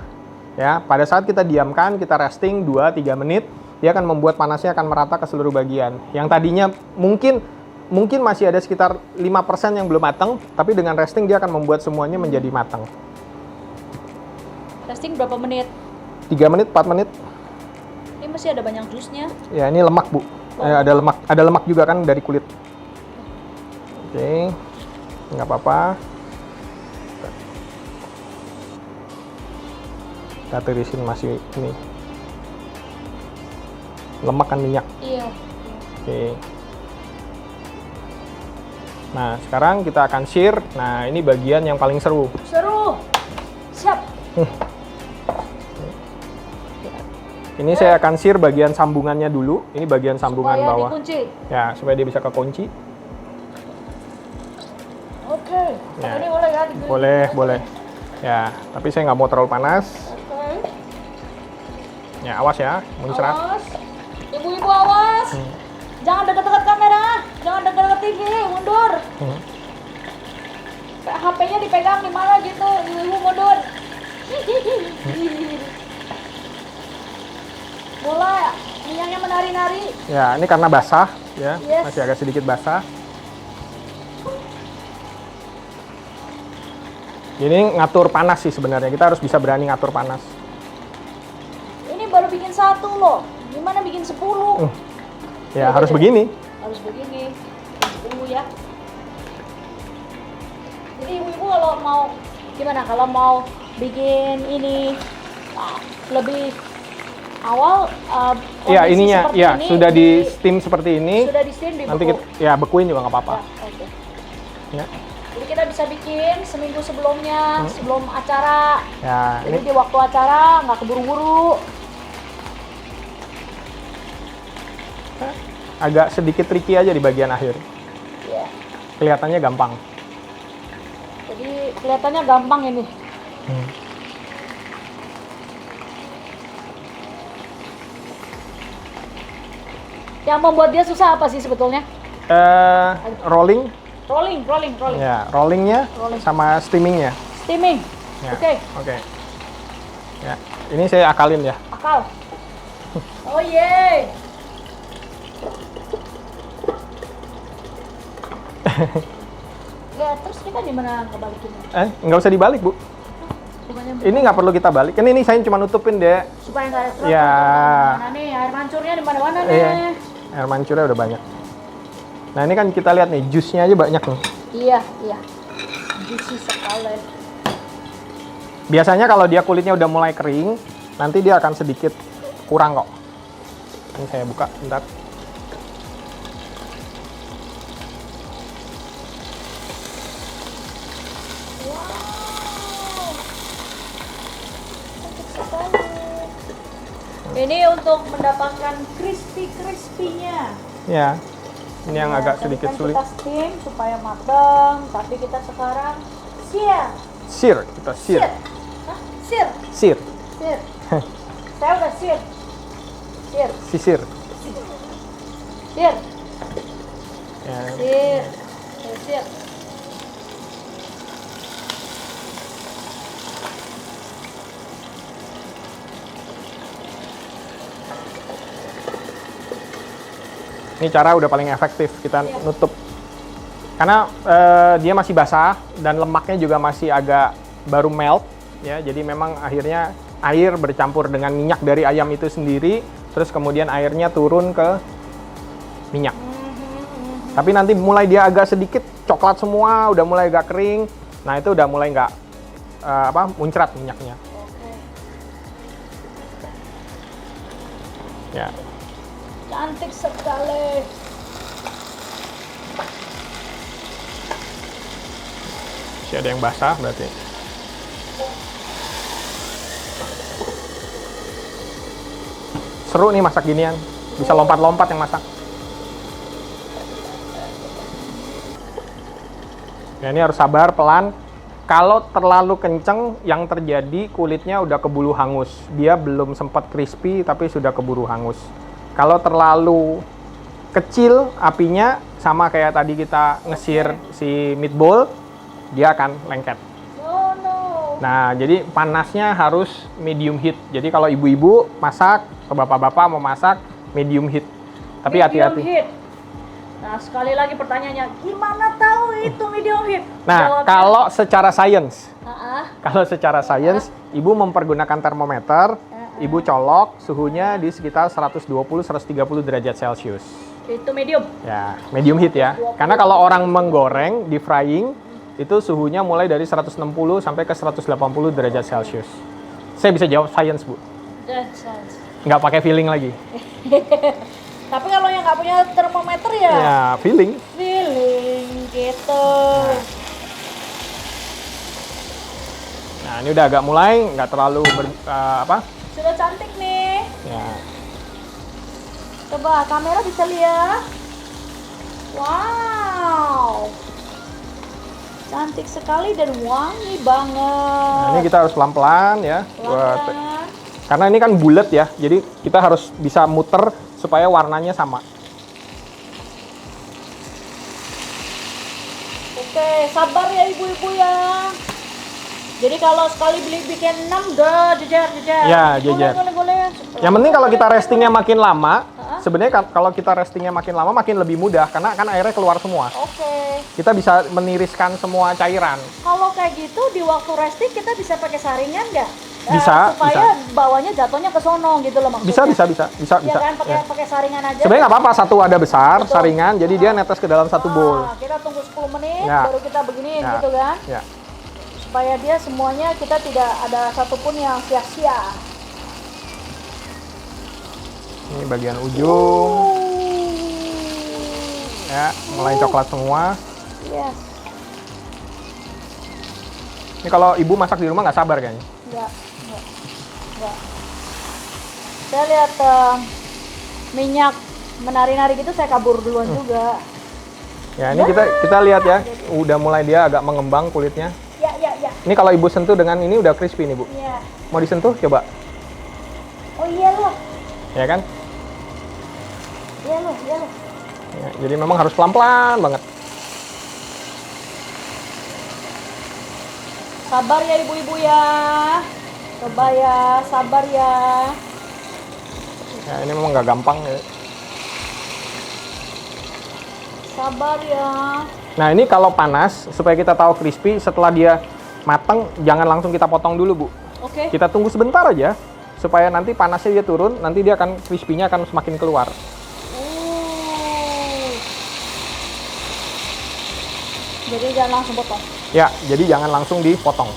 Ya, pada saat kita diamkan, kita resting 2-3 menit, dia akan membuat panasnya akan merata ke seluruh bagian. Yang tadinya mungkin masih ada sekitar 5% yang belum matang, tapi dengan resting dia akan membuat semuanya menjadi matang. Resting berapa menit? 3 menit, 4 menit. Ini masih ada banyak jusnya. Ya, ini lemak, Bu. Ada lemak juga kan dari kulit. Oke. Nggak apa-apa. Kita tirisin masih ini. Lemak kan minyak. Iya. Oke. Nah, sekarang kita akan sear. Nah, ini bagian yang paling seru. Seru. Siap. Ini saya akan sear bagian sambungannya dulu. Ini bagian sambungan Supaya bawah. dikunci. Ya, supaya dia bisa kekunci. Oke. Ya. Ini boleh ya? Boleh, boleh. Ya, tapi saya nggak mau terlalu panas. Oke. Ya, awas ya, muncrat. Awas. Ibu-ibu awas. Jangan dekat-dekat kamera. Jangan dekat-dekat TV. Mundur. HP-nya dipegang di mana gitu. Ibu-ibu mundur. Bola minyaknya menari-nari. Ya, ini karena basah, ya, Yes. masih agak sedikit basah. Ini ngatur panas sih sebenarnya. Kita harus bisa berani ngatur panas. Ini baru bikin 1 loh. Gimana bikin 10? Ya, harus begini. Harus begini. 10 ya. Jadi ibu-ibu kalau mau gimana? Kalau mau bikin ini lebih awal Ya, kondisi ininya, seperti ya, ini sudah di steam seperti ini. sudah di steam di Nanti beku. kita, ya, bekuin juga nggak apa-apa. Ya, oke. Ya, Jadi kita bisa bikin seminggu sebelumnya, sebelum acara. ya, Jadi ini di waktu acara nggak keburu-buru. agak sedikit tricky aja di bagian akhir. Ya. Kelihatannya gampang. Jadi kelihatannya gampang ini. Yang membuat dia susah apa sih sebetulnya? Rolling, Rolling. ya, rollingnya Rolling. sama steamingnya. Steaming. Ya, Oke, oke. Ya, ini saya akalin ya. akal. Oh ye. Ya, terus kita di mana kebalikinnya? Nggak usah dibalik, Bu. Bukannya Ini nggak perlu kita balik. Ini saya cuma nutupin deh. supaya nggak ada serot. Ya. Mana nih air mancurnya di mana-mana nih? Iya. Air mancurnya udah banyak. Nah, ini kan kita lihat nih, jusnya aja banyak nih. Iya. Juicy sekali. Biasanya kalau dia kulitnya udah mulai kering, nanti dia akan sedikit kurang kok. Ini saya buka, bentar. Cantik sekali. Ini untuk mendapatkan crispy-crispy-nya. Ya, ini yang Ya, agak tadi sedikit kan sulit. Kita steam supaya matang, tapi kita sekarang sear. Sear, kita sear. Hah? Sear. Sear, Sear. Saya udah sear. Sear. sisir. Sear. Ya. Sear. Sear. Ini cara udah paling efektif kita nutup. Karena dia masih basah dan lemaknya juga masih agak baru melt ya. Jadi memang akhirnya air bercampur dengan minyak dari ayam itu sendiri, terus kemudian airnya turun ke minyak. Tapi nanti mulai dia agak sedikit coklat semua, udah mulai agak kering. Nah, itu udah mulai nggak muncrat minyaknya. Oke. Ya. Cantik sekali. Masih ada yang basah berarti. Seru nih masak ginian. Bisa lompat-lompat yang masak. Ya, ini harus sabar, pelan. Kalau terlalu kenceng, yang terjadi kulitnya udah keburu hangus. Dia belum sempat crispy, tapi sudah keburu hangus. Kalau terlalu kecil apinya, sama kayak tadi kita ngesir si meatball, dia akan lengket. Oh no. Nah, jadi panasnya harus medium heat. Jadi kalau ibu-ibu masak, atau bapak-bapak mau masak, medium heat. Tapi Medium hati-hati. heat. Nah, sekali lagi pertanyaannya, gimana tahu itu medium heat? Nah, Jawabnya, kalau secara sains, "Ah, ibu mempergunakan termometer, ibu colok suhunya di sekitar 120-130 derajat Celcius. itu medium. Ya, medium heat ya. Karena kalau orang menggoreng di frying, itu suhunya mulai dari 160 sampai ke 180 derajat Celcius. Saya bisa jawab sains, Bu. That's nice. Nggak pakai feeling lagi. Tapi kalau yang nggak punya termometer ya, Ya, feeling. feeling gitu. Nah, ini udah agak mulai, nggak terlalu Sudah cantik nih. Ya. Coba kamera bisa lihat. Wow. Cantik sekali dan wangi banget. Nah, ini kita harus pelan-pelan ya. Pelan-pelan. Karena ini kan bulat ya, jadi kita harus bisa muter supaya warnanya sama. Oke, sabar ya ibu-ibu ya. Jadi kalau sekali beli bikin 6, udah jejer. Ya, jejer. Boleh. Yang penting kalau kita restingnya makin lama, sebenarnya kalau kita restingnya makin lama makin lebih mudah karena kan airnya keluar semua. Oke. Kita bisa meniriskan semua cairan. Kalau kayak gitu di waktu resting kita bisa pakai saringan nggak? Bisa, supaya bawahnya jatuhnya ke sono gitu loh maksudnya. Bisa. Iya kan, Ya. pakai saringan aja. Sebenarnya nggak apa-apa, satu ada besar, Betul. saringan, jadi dia netes ke dalam satu bowl. Kita tunggu 10 menit Ya. baru kita beginiin Ya. gitu kan. Ya. Supaya dia semuanya kita tidak ada satupun yang sia-sia. Ini bagian ujung, ya, mulai coklat semua. Yes. Ini kalau ibu masak di rumah nggak sabar kayaknya. Enggak. Saya lihat minyak menari-nari gitu saya kabur duluan juga. Ya, ini kita lihat ya, udah mulai dia agak mengembang kulitnya. Ya. Ini kalau ibu sentuh dengan ini udah crispy nih, Bu. Iya. Mau disentuh? Coba. Oh iya loh. Ya kan? Iya loh. Ya, jadi memang harus pelan-pelan banget. Sabar ya ibu-ibu ya. Coba ya, sabar ya. Ya, ini memang nggak gampang ya. Sabar ya. Nah, ini kalau panas, supaya kita tahu crispy, setelah dia matang, jangan langsung kita potong dulu, Bu. Oke. Kita tunggu sebentar aja, supaya nanti panasnya dia turun, nanti dia akan crispy-nya akan semakin keluar. Jadi jangan langsung potong. Ya, jadi jangan langsung dipotong.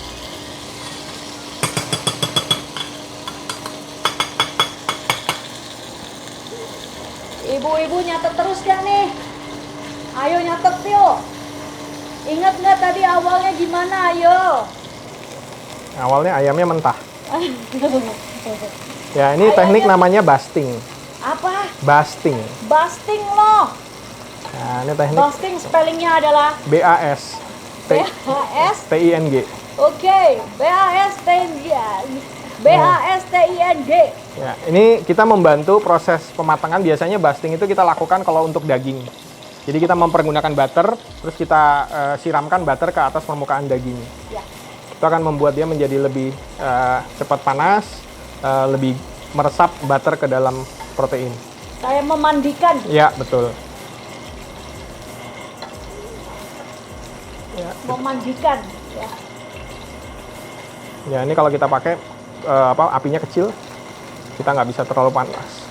Ibu-ibu nyatet terus kan nih? Ayo nyatet yuk. Ingat nggak tadi awalnya gimana? Ayo. Awalnya ayamnya mentah. Ya, ini teknik namanya basting. Apa? Basting. Basting loh. Nah, ini teknik Basting spellingnya adalah BAS. B-A-S. TING. Oke, B-A-S-T-I-N-G. B-A-S-T-I-N-G. Ya, ini kita membantu proses pematangan. Biasanya basting itu kita lakukan kalau untuk daging. Jadi kita mempergunakan butter, terus kita siramkan butter ke atas permukaan daging. Ya. Itu akan membuat dia menjadi lebih cepat panas, lebih meresap butter ke dalam protein. Saya memandikan. Ya, betul. Ya, Memandikan. Ya. ya ini kalau kita pakai apinya kecil, kita nggak bisa terlalu panas.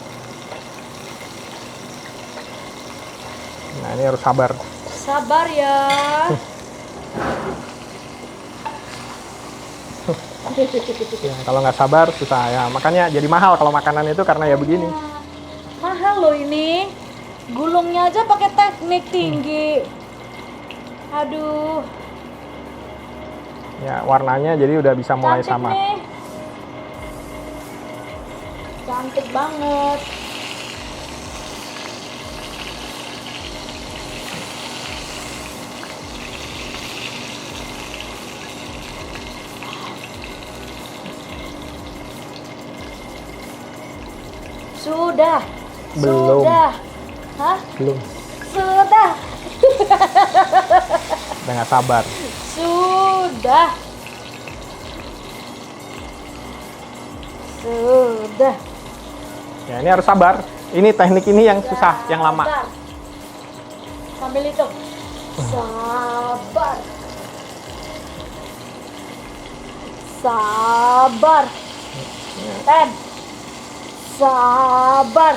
Nah, ini harus sabar. Sabar ya. Ya, kalau nggak sabar susah ya. Makanya jadi mahal kalau makanan itu karena ya begini. Mahal loh ini. Gulungnya aja pakai teknik tinggi. Aduh. Ya, warnanya jadi udah bisa mulai Cantik sama. nih. Cantik banget. Sudah. Belum. Sudah. Hah? Belum. Sudah. Udah nggak sabar. Sudah. Sudah. Ya, ini harus sabar. Ini teknik ini yang susah, yang lama. Sabar. Sambil hitung. Sabar. Sabar. 10. Sabar.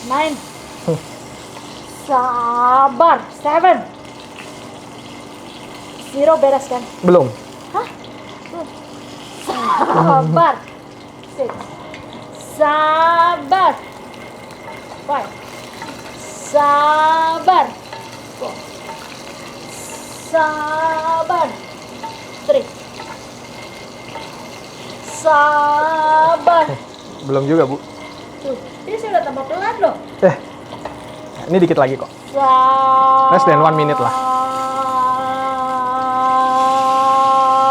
9. Sabar. 7. 0 beres kan? Belum. Hah? Sabar. 6. Sabar. 5. Sabar. 4. Sabar. 3. Sabar. Belum juga, Bu. Tuh, ini saya udah tambah pelan loh. Ini dikit lagi kok. Less than 1 minute lah.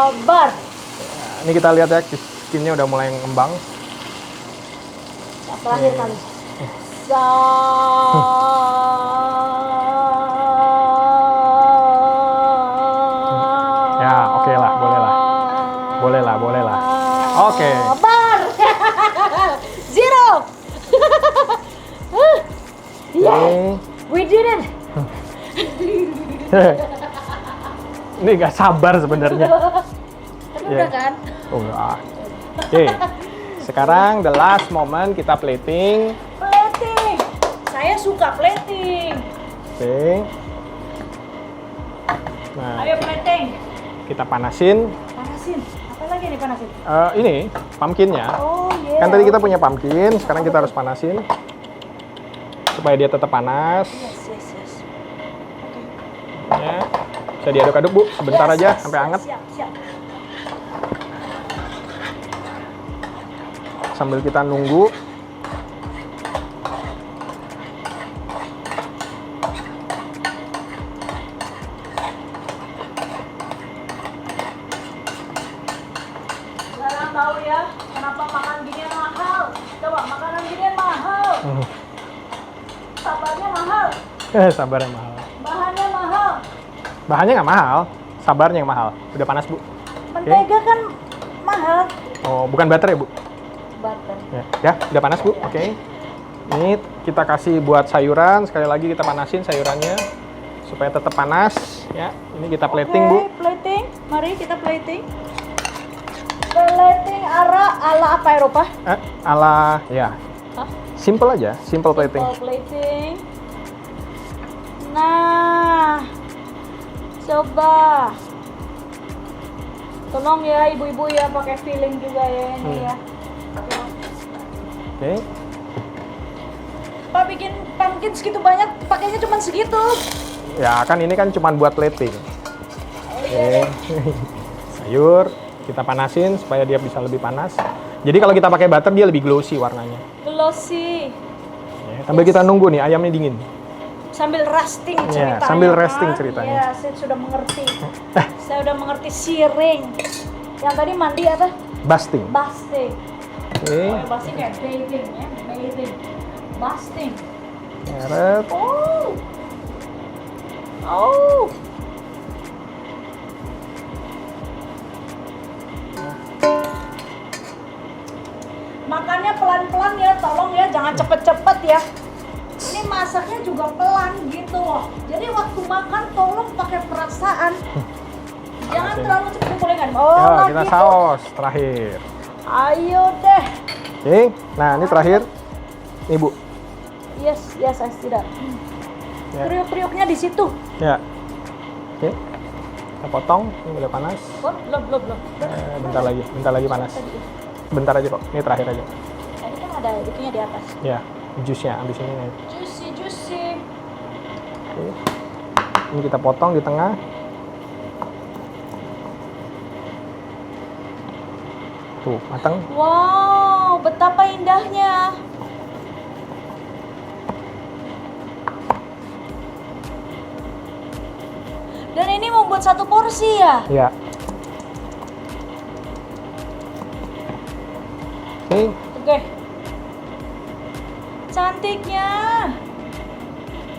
Sabar. Nah, ini kita lihat ya, skinnya udah mulai ngembang. Yang terakhir kali. Ya, oke lah, boleh lah. Boleh lah, boleh lah. Oke. Sabar. Zero. Yeah, we did it. Ini gak sabar sebenarnya. Tapi udah kan? Oh, udah. Oke. Sekarang the last moment kita plating. Plating. Saya suka plating. Oke. Nah, Ayo plating. kita panasin. Panasin. Apa lagi nih panasin? Ini pumpkinnya. Oh yeah. Kan tadi kita punya pumpkin, sekarang kita harus panasin supaya dia tetap panas. Yes, yes, yes. Oke. Ya. Bisa diaduk-aduk, Bu, sebentar Yes, aja yes, sampai hangat. Siap, siap. Sambil kita nunggu. Sekarang tahu ya kenapa makan ginian mahal. Coba makanan ginian mahal. Sabarnya mahal. Sabarnya mahal. Bahannya mahal. Bahannya nggak mahal, sabarnya yang mahal. Udah panas, Bu. Mentega kan mahal. Oh, bukan butter ya, Bu? Butter. Ya, udah panas, Bu. Oke. Ini kita kasih buat sayuran. Sekali lagi kita panasin sayurannya supaya tetap panas. Ya, ini kita plating, Bu. Oke, plating. Mari kita plating. Plating ala apa Eropa? Ala, ya. Hah? Simple aja, simple plating. Simple plating. Nah, coba. Tolong ya ibu-ibu ya pakai feeling juga ya ini ya. Oke. Pak bikin pumpkin segitu banyak, pakainya cuma segitu. Ya, kan ini kan cuma buat plating. Oh, Oke. iya. Sayur kita panasin supaya dia bisa lebih panas. Jadi kalau kita pakai butter dia lebih glossy warnanya. Glossy. Ya, sambil kita nunggu nih ayamnya dingin. Sambil resting ceritanya. sambil resting kan? ceritanya. Ya, saya sudah mengerti. Saya udah mengerti siring. Yang tadi mandi apa? Basting. Basting. Oke. Oh, basting kayak bathing ya, bathing. Basting. Seret. Oh. Oh. Makannya pelan-pelan ya, tolong ya, jangan cepet-cepet ya. Ini masaknya juga pelan gitu loh. Jadi waktu makan tolong pakai perasaan. Jangan Makasih. terlalu cepet, boleh nggak? Oh, Ya, lagi kita tuh. saus terakhir. Ayo deh. Oke. Nah, ini terakhir. Nih, Bu. Yes, yes, saya tidak. Ya. Kriuk-kriuknya di situ. Ya. Oke. Kita potong, ini udah panas. Oh, belum. Bentar lagi panas. Bentar aja kok. Ini terakhir aja. Tadi kan ada itunya di atas. Ya, jusnya abis ini nih. Juicy. Oke. Ini kita potong di tengah. Tuh, matang. Wow, betapa indahnya. Dan ini membuat satu porsi ya? Ya. Oke. Oke. Cantiknya.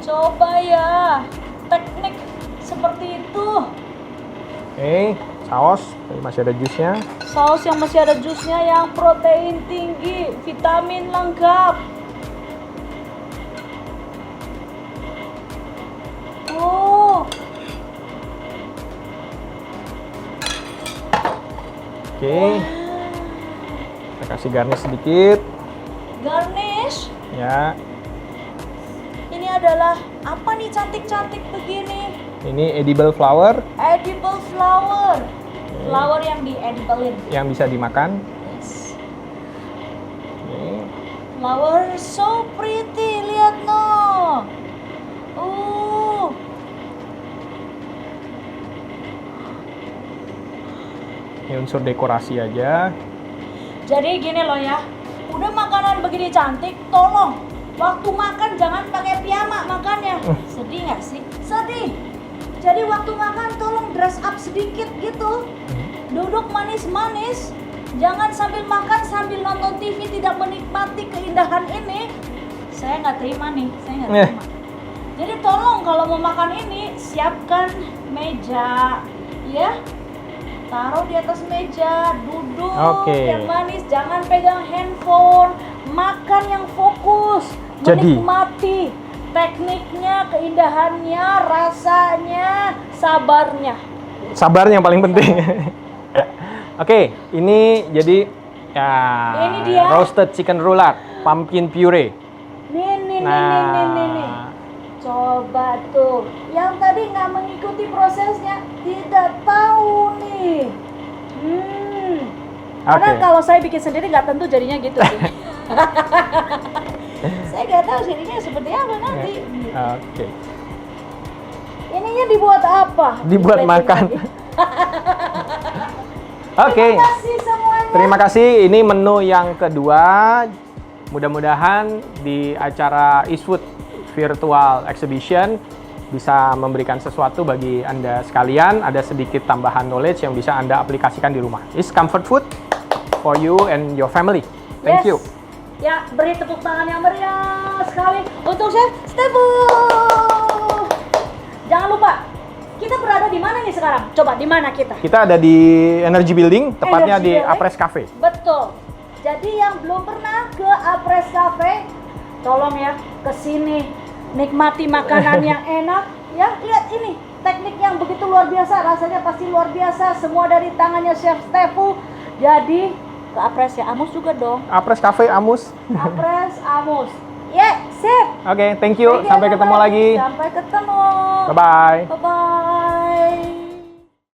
Coba ya. Teknik seperti itu. Oke, saus. Ini masih ada jusnya. Saus yang masih ada jusnya yang protein tinggi, vitamin lengkap. Oh. Oke. Kita kasih garnish sedikit. Garnish. Ya. Ini adalah apa nih cantik-cantik begini? Ini edible flower Edible flower. Flower yang di-ediblein. yang bisa dimakan. Yes. Oke. Flower so pretty, lihat no. Ini unsur dekorasi aja. Jadi gini loh ya, udah makanan begini cantik, tolong waktu makan jangan pakai piyama makannya. Sedih nggak sih? Sedih. Jadi waktu makan tolong dress up sedikit gitu. Duduk manis-manis. Jangan sambil makan sambil nonton TV tidak menikmati keindahan ini. Saya nggak terima nih, saya nggak terima. Jadi tolong kalau mau makan ini siapkan meja, ya. Taruh di atas meja, duduk yang manis, jangan pegang handphone, makan yang fokus, menikmati tekniknya, keindahannya, rasanya, sabarnya. Sabarnya yang paling penting. Oke, ini jadi ya Ini dia. roasted chicken roulade, pumpkin puree. Nih. Coba tuh, yang tadi nggak mengikuti prosesnya tidak tahu nih. Karena kalau saya bikin sendiri nggak tentu jadinya gitu sih. Saya nggak tahu jadinya seperti apa nanti. Oke. Ininya dibuat apa? Dibuat makan. Oke. Terima kasih semuanya. Terima kasih. Ini menu yang kedua. Mudah-mudahan di acara Eastwood Virtual Exhibition bisa memberikan sesuatu bagi Anda sekalian. Ada sedikit tambahan knowledge yang bisa Anda aplikasikan di rumah. It's comfort food for you and your family. Thank you. Ya, beri tepuk tangan yang meriah sekali untuk Chef Stefu. Jangan lupa, kita berada di mana nih sekarang? Coba, di mana kita? Kita ada di Energy Building, tepatnya Energy di Building. Apres Cafe. Betul. Jadi yang belum pernah ke Apres Cafe, tolong ya ke sini, nikmati makanan yang enak. Ya, lihat ini, teknik yang begitu luar biasa, rasanya pasti luar biasa. Semua dari tangannya Chef Stefu. Jadi ke Apres ya, Amus juga dong. Apres Cafe Amus. Apres Amus. Ya, sip. Oke, thank you. Sampai ketemu lagi. Sampai ketemu. Bye-bye. Bye-bye.